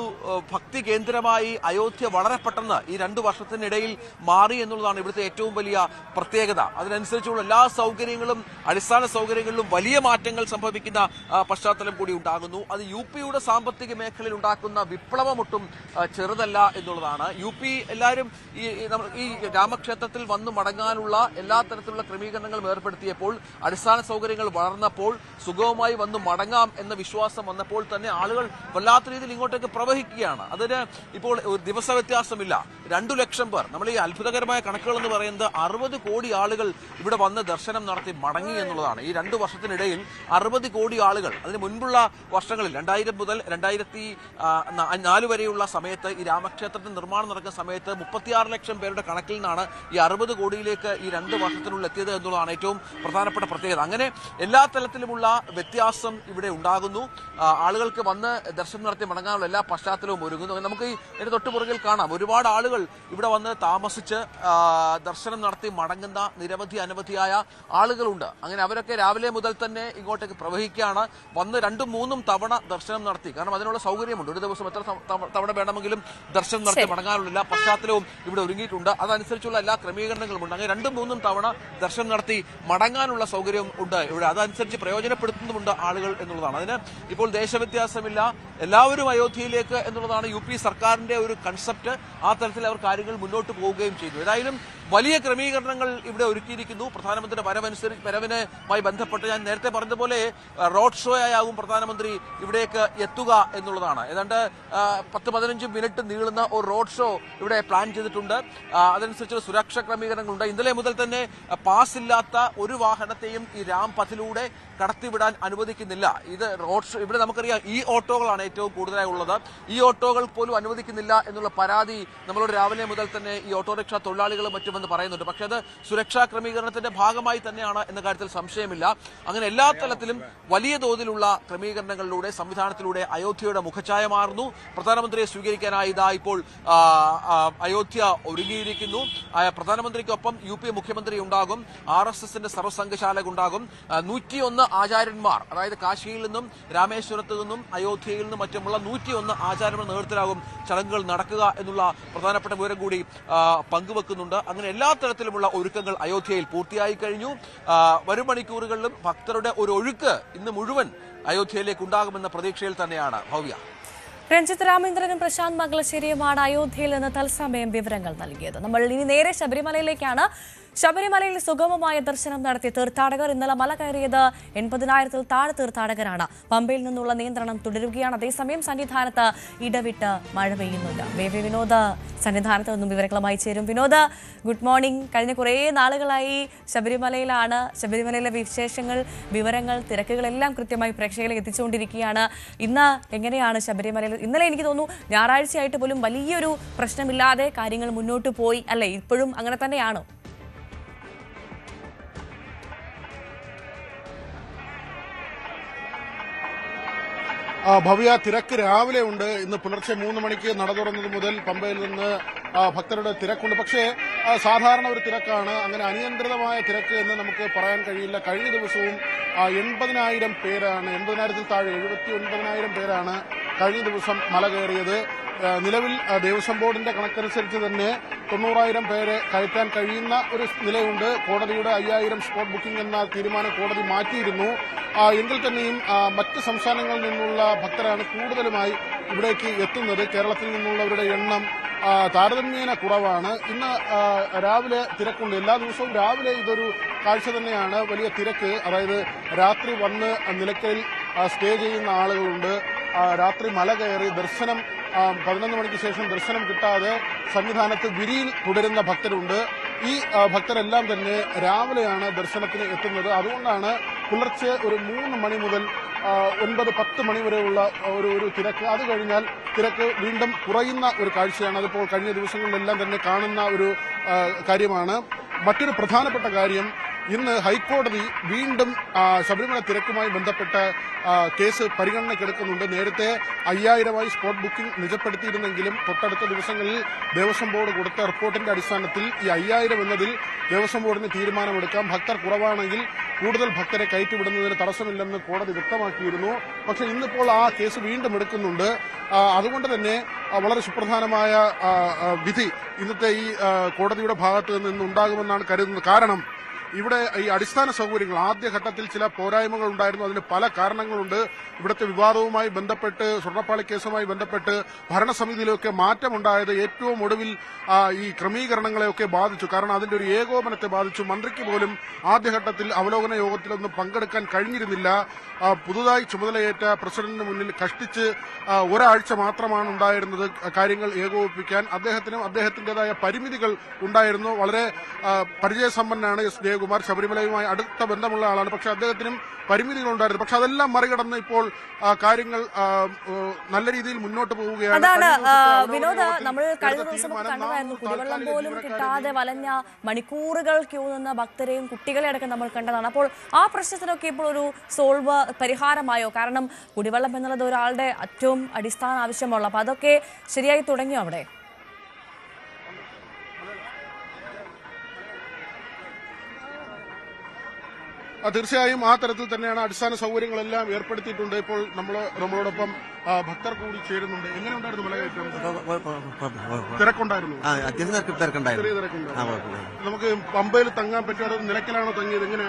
ഭക്തി കേന്ദ്രമായി അയോധ്യ വളരെ പെട്ടെന്ന് ഈ 2 വർഷത്തിനിടയിൽ മാറി എന്നുള്ളതാണ് ഇവിടുത്തെ ഏറ്റവും വലിയ പ്രത്യേകത. അതിനനുസരിച്ചുള്ള എല്ലാ സൗകര്യങ്ങളും, അടിസ്ഥാന സൗകര്യങ്ങളിലും വലിയ മാറ്റങ്ങൾ സംഭവിക്കുന്ന പശ്ചാത്തലം കൂടി ഉണ്ടാകുന്നു. അത് UPയുടെ സാമ്പത്തിക മേഖലയിൽ ഉണ്ടാക്കുന്ന വിപ്ലവമൊട്ടും ചെറുതല്ല എന്നുള്ളതാണ്. UP എല്ലാവരും ഈ രാമക്ഷേത്രത്തിൽ വന്നു മടങ്ങാനുള്ള എല്ലാ തരത്തിലുള്ള ക്രമീകരണങ്ങളും ഏർപ്പെടുത്തിയപ്പോൾ, അടിസ്ഥാന സൗകര്യങ്ങൾ വളർന്നപ്പോൾ, സുഗമമായി വന്നു മടങ്ങാം എന്ന വിശ്വാസം വന്നപ്പോൾ തന്നെ ആളുകൾ വല്ലാത്ത രീതിയിൽ ഇങ്ങോട്ടേക്ക് പ്രവഹിക്കുകയാണ്. അതിന് ഇപ്പോൾ ഒരു ദിവസ വ്യത്യാസമില്ല. 2 ലക്ഷം പേർ, നമ്മൾ ഈ അത്ഭുതകരമായ കണക്കുകൾ എന്ന് പറയുന്നത് 60 കോടി ആളുകൾ ഇവിടെ വന്ന് ദർശനം നടത്തി മടങ്ങി എന്നുള്ളതാണ്. ഈ 2 വർഷത്തിനിടയിൽ 60 കോടി ആളുകൾ. അതിന് മുൻപുള്ള വർഷങ്ങളിൽ 2000 മുതൽ 2004 വരെയുള്ള സമയത്ത്, ഈ രാമക്ഷേത്രത്തിന്റെ നിർമ്മാണം നടക്കുന്ന സമയത്ത് 36 ലക്ഷം പേരുടെ കണക്കിൽ നിന്നാണ് ഈ 60 കോടിയിലേക്ക് ഈ 2 വർഷത്തിനുള്ളിൽ എത്തിയത് എന്നുള്ളതാണ് ഏറ്റവും പ്രധാനപ്പെട്ട പ്രത്യേകത. അങ്ങനെ എല്ലാ തലത്തിലുമുള്ള വ്യത്യാസം ഇവിടെ ഉണ്ടാകുന്നു. ആളുകൾക്ക് വന്ന് ദർശനം നടത്തി മടങ്ങാനുള്ള എല്ലാ പശ്ചാത്തലവും ഒരുങ്ങുന്നു. നമുക്ക് ഈ തൊട്ടുപുറകിൽ കാണാം, ഒരുപാട് ആളുകൾ ഇവിടെ വന്ന് താമസിച്ച് ദർശനം നടത്തി മടങ്ങുന്ന അനവധിയായ ആളുകളുണ്ട്. അങ്ങനെ അവരൊക്കെ രാവിലെ മുതൽ തന്നെ ഇങ്ങോട്ടേക്ക് പ്രവഹിക്കുകയാണ്. വന്ന് 2-3 തവണ ദർശനം നടത്തി, കാരണം അതിനുള്ള സൗകര്യമുണ്ട്. ഒരു ദിവസം എത്ര തവണ വേണമെങ്കിലും ദർശനം നടത്തി മടങ്ങാനുള്ള എല്ലാ പശ്ചാത്തലവും ഇവിടെ ഒരുങ്ങിയിട്ടുണ്ട്. അതനുസരിച്ചുള്ള എല്ലാ ക്രമീകരണങ്ങളും ഉണ്ട്. അങ്ങനെ 2-3 തവണ ദർശനം നടത്തി മടങ്ങാനുള്ള സൗകര്യം ഉണ്ട് ഇവിടെ. അതനുസരിച്ച് പ്രയോജനപ്പെടുത്തുന്നുമുണ്ട് ആളുകൾ എന്നുള്ളതാണ്. അതിന് ഇപ്പോൾ ദേശവ്യത്യാസമില്ല, എല്ലാവരും അയോധ്യയിലേക്ക് എന്നുള്ളതാണ് UP സർക്കാരിന്റെ ഒരു കൺസെപ്റ്റ്. ആ തരത്തിൽ അവർ കാര്യങ്ങൾ മുന്നോട്ട് പോവുകയും ചെയ്തു. ഏതായാലും വലിയ ക്രമീകരണങ്ങൾ ഇവിടെ ഒരുക്കിയിരിക്കുന്നു. പ്രധാനമന്ത്രിയുടെ വരവിനുമായി ബന്ധപ്പെട്ട് ഞാൻ നേരത്തെ പറഞ്ഞതുപോലെ റോഡ് ഷോ ആയാകും പ്രധാനമന്ത്രി ഇവിടേക്ക് എത്തുക എന്നുള്ളതാണ്. ഏതാണ്ട് 10-15 മിനിറ്റ് നീളുന്ന ഒരു റോഡ് ഷോ ഇവിടെ പ്ലാൻ ചെയ്തിട്ടുണ്ട്. അതനുസരിച്ച് സുരക്ഷാ ക്രമീകരണങ്ങളുണ്ട്. ഇന്നലെ മുതൽ തന്നെ പാസ് ഇല്ലാത്ത ഒരു വാഹനത്തെയും ഈ രാംപഥിലൂടെ കടത്തിവിടാൻ അനുവദിക്കുന്നില്ല. ഇത് റോഡ് ഷോ, ഇവിടെ നമുക്കറിയാം ഈ ഓട്ടോകളാണ് ഏറ്റവും കൂടുതലായി ഉള്ളത്. ഈ ഓട്ടോകൾ പോലും അനുവദിക്കുന്നില്ല എന്നുള്ള പരാതി നമ്മളോട് രാവിലെ മുതൽ തന്നെ ഈ ഓട്ടോറിക്ഷ തൊഴിലാളികളും മറ്റുമെന്ന് പറയുന്നുണ്ട്. പക്ഷേ അത് സുരക്ഷാ ക്രമീകരണത്തിന്റെ ഭാഗമായി തന്നെയാണ് എന്ന കാര്യത്തിൽ സംശയമില്ല. അങ്ങനെ എല്ലാ തലത്തിലും വലിയ തോതിലുള്ള ക്രമീകരണങ്ങളിലൂടെ, സംവിധാനത്തിലൂടെ അയോധ്യയുടെ മുഖഛായ മാറുന്നു. പ്രധാനമന്ത്രിയെ സ്വീകരിക്കാനായി ഇതാ ഇപ്പോൾ അയോധ്യ ഒരുങ്ങിയിരിക്കുന്നു. പ്രധാനമന്ത്രിക്കൊപ്പം UP മുഖ്യമന്ത്രി ഉണ്ടാകും, RSSന്റെ സർവ്വസംഘശാല ഉണ്ടാകും, 101 ആചാര്യന്മാർ, അതായത് കാശിയിൽ നിന്നും രാമേശ്വരത്ത് നിന്നും അയോധ്യയിൽ നിന്നും മറ്റുമുള്ള 101 ആചാര്യന്മാർ നേതൃത്വത്തിലാകും ചടങ്ങുകൾ നടക്കുക എന്നുള്ള പ്രധാനപ്പെട്ട വിവരം കൂടി പങ്കുവെക്കുന്നുണ്ട്. അങ്ങനെ എല്ലാ തരത്തിലുമുള്ള ഒരുക്കങ്ങൾ അയോധ്യയിൽ പൂർത്തിയായി കഴിഞ്ഞു. വരും മണിക്കൂറുകളിലും ഭക്തരുടെ ഒരു ഒഴുക്ക് ഇന്ന് മുഴുവൻ അയോധ്യയിലേക്ക് ഉണ്ടാകുമെന്ന പ്രതീക്ഷയിൽ തന്നെയാണ് ഭവ്യ. രഞ്ജിത്ത് രാമേന്ദ്രനും പ്രശാന്ത് മംഗലശ്ശേരിയുമാണ് അയോധ്യയിൽ നിന്ന് തത്സമയം വിവരങ്ങൾ നൽകിയത്. നമ്മൾ ഇനി നേരെ ശബരിമലയിലേക്കാണ്. ശബരിമലയിൽ സുഗമമായ ദർശനം നടത്തിയ തീർത്ഥാടകർ. ഇന്നലെ മല കയറിയത് 80,000-ൽ താഴെ തീർത്ഥാടകരാണ്. പമ്പയിൽ നിന്നുള്ള നിയന്ത്രണം തുടരുകയാണ്. അതേസമയം സന്നിധാനത്ത് ഇടവിട്ട് മഴ പെയ്യുന്നുണ്ട്. വിനോദ് സന്നിധാനത്ത് നിന്നും വിവരങ്ങളുമായി ചേരും. Vinod, good morning. കഴിഞ്ഞ കുറേ നാളുകളായി ശബരിമലയിലാണ്. ശബരിമലയിലെ വിശേഷങ്ങൾ, വിവരങ്ങൾ, തിരക്കുകളെല്ലാം കൃത്യമായി പ്രേക്ഷകരിലേക്ക് എത്തിച്ചുകൊണ്ടിരിക്കുകയാണ്. ഇന്ന് എങ്ങനെയാണ് ശബരിമലയിലെ ഇന്നലെ എനിക്ക് തോന്നുന്നു ഞായറാഴ്ചയായിട്ട് പോലും വലിയൊരു പ്രശ്നമില്ലാതെ കാര്യങ്ങൾ മുന്നോട്ട് പോയി അല്ലേ? ഇപ്പോഴും അങ്ങനെ തന്നെയാണോ? ഭവ്യ, തിരക്ക് രാവിലെ ഉണ്ട്. ഇന്ന് പുലർച്ചെ 3 മണിക്ക് നട തുറന്നത് മുതൽ പമ്പയിൽ നിന്ന് ഭക്തരുടെ തിരക്കുണ്ട്. പക്ഷേ സാധാരണ ഒരു തിരക്കാണ്. അങ്ങനെ അനിയന്ത്രിതമായ തിരക്ക് എന്ന് നമുക്ക് പറയാൻ കഴിയില്ല. കഴിഞ്ഞ ദിവസവും 80,000 പേരാണ്, 80,000-ൽ താഴെ 79,000 പേരാണ് കഴിഞ്ഞ ദിവസം മല കയറിയത്. നിലവിൽ ദേവസ്വം ബോർഡിന്റെ കണക്കനുസരിച്ച് തന്നെ 90,000 പേരെ കയറ്റാൻ കഴിയുന്ന ഒരു നിലയുണ്ട്. കോടതിയുടെ 5,000 സ്പോട്ട് ബുക്കിംഗ് എന്ന തീരുമാനം കോടതി മാറ്റിയിരുന്നു. എങ്കിൽ തന്നെയും മറ്റ് സംസ്ഥാനങ്ങളിൽ നിന്നുള്ള ഭക്തരാണ് കൂടുതലുമായി ഇവിടേക്ക് എത്തുന്നത്. കേരളത്തിൽ നിന്നുള്ളവരുടെ എണ്ണം താരതമ്യേന കുറവാണ്. ഇന്ന് രാവിലെ തിരക്കുണ്ട്. എല്ലാ ദിവസവും രാവിലെ ഇതൊരു കാഴ്ച തന്നെയാണ്, വലിയ തിരക്ക്. അതായത് രാത്രി വന്ന് നിലയ്ക്കലിൽ സ്റ്റേ ചെയ്യുന്ന ആളുകളുണ്ട്. രാത്രി മല കയറി ദർശനം 11 മണിക്ക് ശേഷം ദർശനം കിട്ടാതെ സന്നിധാനത്ത് വിരിയിൽ തുടരുന്ന ഭക്തരുണ്ട്. ഈ ഭക്തരെല്ലാം തന്നെ രാവിലെയാണ് ദർശനത്തിന് എത്തുന്നത്. അതുകൊണ്ടാണ് പുലർച്ചെ ഒരു 3 മണി മുതൽ 9-10 മണി വരെയുള്ള ഒരു തിരക്ക്. അത് കഴിഞ്ഞാൽ തിരക്ക് വീണ്ടും കുറയുന്ന ഒരു കാഴ്ചയാണ്. അതിപ്പോൾ കഴിഞ്ഞ ദിവസങ്ങളിലെല്ലാം തന്നെ കാണുന്ന ഒരു കാര്യമാണ്. മറ്റൊരു പ്രധാനപ്പെട്ട കാര്യം, ഇന്ന് ഹൈക്കോടതി വീണ്ടും ശബരിമല തിരക്കുമായി ബന്ധപ്പെട്ട കേസ് പരിഗണനയ്ക്കെടുക്കുന്നുണ്ട്. നേരത്തെ 5,000-ആയി സ്പോട്ട് ബുക്കിംഗ് നിജപ്പെടുത്തിയിരുന്നെങ്കിലും തൊട്ടടുത്ത ദിവസങ്ങളിൽ ദേവസ്വം ബോർഡ് കൊടുത്ത റിപ്പോർട്ടിന്റെ അടിസ്ഥാനത്തിൽ ഈ 5,000 എന്നതിൽ ദേവസ്വം ബോർഡിന് തീരുമാനമെടുക്കാം. ഭക്തർ കുറവാണെങ്കിൽ കൂടുതൽ ഭക്തരെ കയറ്റിവിടുന്നതിന് തടസ്സമില്ലെന്ന് കോടതി വ്യക്തമാക്കിയിരുന്നു. പക്ഷേ ഇന്നിപ്പോൾ ആ കേസ് വീണ്ടും എടുക്കുന്നുണ്ട്. അതുകൊണ്ട് തന്നെ വളരെ സുപ്രധാനമായ വിധി ഇന്നത്തെ ഈ കോടതിയുടെ ഭാഗത്ത് നിന്ന് ഉണ്ടാകുമെന്നാണ് കരുതുന്നത്. കാരണം ഇവിടെ ഈ അടിസ്ഥാന സൗകര്യങ്ങൾ ആദ്യഘട്ടത്തിൽ ചില പോരായ്മകൾ ഉണ്ടായിരുന്നു. അതിന് പല കാരണങ്ങളുണ്ട്. ഇവിടുത്തെ വിവാദവുമായി ബന്ധപ്പെട്ട്, സ്വർണ്ണപ്പാളി കേസുമായി ബന്ധപ്പെട്ട് ഭരണസമിതിയിലൊക്കെ മാറ്റമുണ്ടായത് ഏറ്റവും ഒടുവിൽ ഈ ക്രമീകരണങ്ങളെയൊക്കെ ബാധിച്ചു. കാരണം അതിന്റെ ഒരു ഏകോപനത്തെ ബാധിച്ചു. മന്ത്രിക്ക് പോലും ആദ്യഘട്ടത്തിൽ അവലോകന യോഗത്തിലൊന്നും പങ്കെടുക്കാൻ കഴിഞ്ഞിരുന്നില്ല. പുതുതായി ചുമതലയേറ്റ പ്രസിഡന്റിന് മുന്നിൽ കഷ്ടിച്ച് ഒരാഴ്ച മാത്രമാണ് ഉണ്ടായിരുന്നത് കാര്യങ്ങൾ ഏകോപിപ്പിക്കാൻ. അദ്ദേഹത്തിനും അദ്ദേഹത്തിന്റേതായ പരിമിതികൾ ഉണ്ടായിരുന്നു. വളരെ പരിചയസമ്പന്നനാണ് എസ് ജയകുമാർ, ശബരിമലയുമായി അടുത്ത ബന്ധമുള്ള ആളാണ്. പക്ഷെ അദ്ദേഹത്തിനും പരിമിതികളുണ്ടായിരുന്നു. പക്ഷെ അതെല്ലാം മറികടന്ന് ഇപ്പോൾ കാര്യങ്ങൾ നല്ല രീതിയിൽ മുന്നോട്ട് പോവുകയാണ്. അതാണ് വിനോദ്, നമ്മൾ കഴിഞ്ഞ ദിവസം കണ്ടതായിരുന്നു. കുടിവെള്ളം പോലും കിട്ടാതെ വലഞ്ഞ മണിക്കൂറുകൾ ക്യൂ നിന്ന ഭക്തരെയും കുട്ടികളെ അടക്കം നമ്മൾ കണ്ടതാണ്. അപ്പോൾ ആ പ്രശ്നത്തിനൊക്കെ ഇപ്പോൾ ഒരു പരിഹാരമായോ? കാരണം കുടിവെള്ളം എന്നുള്ളത് ഒരാളുടെ ഏറ്റവും അടിസ്ഥാന ആവശ്യമുള്ള, അപ്പൊ അതൊക്കെ ശരിയായി തുടങ്ങിയോ അവിടെ? തീർച്ചയായും ആ തരത്തിൽ തന്നെയാണ്. അടിസ്ഥാന സൗകര്യങ്ങളെല്ലാം ഏർപ്പെടുത്തിയിട്ടുണ്ട്. ഇപ്പോൾ നമ്മളോടൊപ്പം ഭക്തർ കൂടി ചേരുന്നുണ്ട്. എങ്ങനെയുണ്ടായിരുന്നു മലകയറ്റം? തിരക്കുണ്ടായിരുന്നു. അത്യാവശ്യം തിരക്കുണ്ടായിരുന്നു. നമുക്ക് പമ്പയിൽ തങ്ങാൻ പറ്റാതെ നിലയ്ക്കലാണോ തങ്ങിയത്? എങ്ങനെ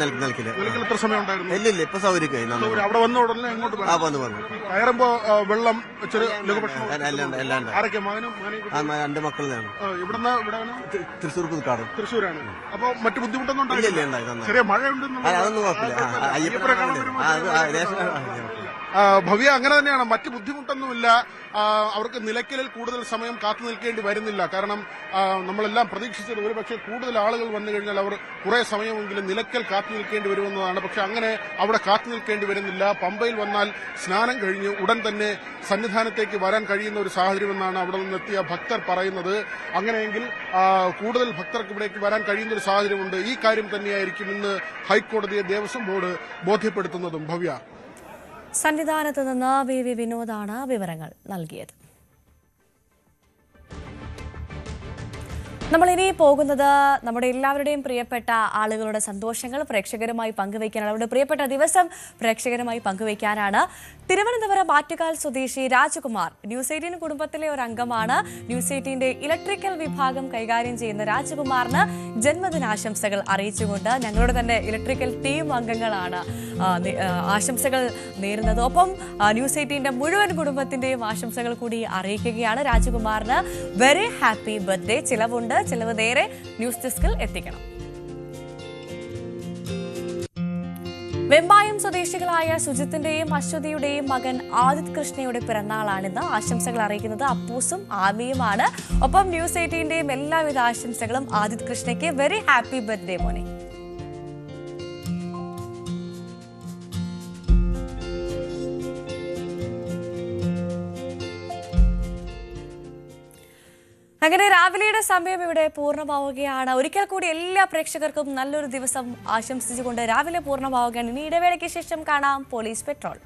നിലയ്ക്കൽ എത്ര സമയം ഉണ്ടായിരുന്നു? ഇല്ല, ഇപ്പൊ സൗകര്യം. അവിടെ വന്ന ഉടനെ എങ്ങോട്ട് കയറുമ്പോ വെള്ളം ഇച്ചിരി ലഘുഭക്ഷണം. ആരൊക്കെ? മകനും 2 മക്കളാണ്. ഇവിടുന്ന് ഇവിടെയാണ് തൃശ്ശൂർ പുതുക്കാട്. തൃശ്ശൂരാണ്. അപ്പൊ മറ്റു ബുദ്ധിമുട്ടൊന്നും ഉണ്ടായില്ല. ചെറിയ മഴ ഉണ്ടെന്ന് അതൊന്നും ഭവ്യ, അങ്ങനെ തന്നെയാണ്. മറ്റ് ബുദ്ധിമുട്ടൊന്നുമില്ല. അവർക്ക് നിലയ്ക്കലിൽ കൂടുതൽ സമയം കാത്തു നിൽക്കേണ്ടി വരുന്നില്ല. കാരണം നമ്മളെല്ലാം പ്രതീക്ഷിച്ചത് ഒരുപക്ഷെ കൂടുതൽ ആളുകൾ വന്നു കഴിഞ്ഞാൽ അവർ കുറെ സമയമെങ്കിലും നിലയ്ക്കൽ കാത്തു നിൽക്കേണ്ടി വരുമെന്നതാണ്. പക്ഷെ അങ്ങനെ അവിടെ കാത്തു നിൽക്കേണ്ടി വരുന്നില്ല. പമ്പയിൽ വന്നാൽ സ്നാനം കഴിഞ്ഞ് ഉടൻ തന്നെ സന്നിധാനത്തേക്ക് വരാൻ കഴിയുന്ന ഒരു സാഹചര്യമെന്നാണ് അവിടെ നിന്നെത്തിയ ഭക്തർ പറയുന്നത്. അങ്ങനെയെങ്കിൽ കൂടുതൽ ഭക്തർക്ക് ഇവിടേക്ക് വരാൻ കഴിയുന്ന ഒരു സാഹചര്യമുണ്ട്. ഈ കാര്യം തന്നെയായിരിക്കും ഇന്ന് ഹൈക്കോടതിയെ ദേവസ്വം ബോർഡ് ബോധ്യപ്പെടുത്തുന്നതും. ഭവ്യ, സന്നിധാനത്ത് നിന്ന് വി വിനോദാണ് വിവരങ്ങൾ നൽകിയത്. നമ്മളിനി പോകുന്നത് നമ്മുടെ എല്ലാവരുടെയും പ്രിയപ്പെട്ട ആളുകളുടെ സന്തോഷങ്ങൾ പ്രേക്ഷകരുമായി പങ്കുവയ്ക്കാനാണ്. അവരുടെ പ്രിയപ്പെട്ട ദിവസം പ്രേക്ഷകരുമായി പങ്കുവയ്ക്കാനാണ്. തിരുവനന്തപുരം ആറ്റുകാൽ സ്വദേശി രാജകുമാർ ന്യൂസ് 18 കുടുംബത്തിലെ ഒരു അംഗമാണ്. ന്യൂസ് 18 ഇലക്ട്രിക്കൽ വിഭാഗം കൈകാര്യം ചെയ്യുന്ന രാജകുമാറിന് ജന്മദിനാശംസകൾ അറിയിച്ചുകൊണ്ട് ഞങ്ങളുടെ തന്നെ ഇലക്ട്രിക്കൽ ടീം അംഗങ്ങളാണ് ആശംസകൾ നേരുന്നത്. ഒപ്പം ന്യൂസ് 18 മുഴുവൻ കുടുംബത്തിന്റെയും ആശംസകൾ കൂടി അറിയിക്കുകയാണ്. രാജകുമാറിന് വെരി ഹാപ്പി ബർത്ത്ഡേ. ചിലവുണ്ട്, ചിലവ് നേരെ ന്യൂസ് ഡെസ്കിൽ എത്തിക്കണം. വെമ്പായം സ്വദേശികളായ സുജിത്തിന്റെയും അശ്വതിയുടെയും മകൻ ആദിത് കൃഷ്ണയുടെ പിറന്നാളാണിന്ന്. ആശംസകൾ അറിയിക്കുന്നത് അപ്പൂസും ആമിയുമാണ്. ഒപ്പം ന്യൂസ് 18 എല്ലാവിധ ആശംസകളും ആദിത് കൃഷ്ണയ്ക്ക്. വെരി ഹാപ്പി ബർത്ത്ഡേ മോനെ. അങ്ങനെ രാവിലെയുടെ സമയം ഇവിടെ പൂർണ്ണമാവുകയാണ്. ഒരിക്കൽ കൂടി എല്ലാ പ്രേക്ഷകർക്കും നല്ലൊരു ദിവസം ആശംസിച്ചുകൊണ്ട് രാവിലെ പൂർണ്ണമാവുകയാണ്. ഇനി ഇടവേളയ്ക്ക് ശേഷം കാണാം പോലീസ് പെട്രോൾ.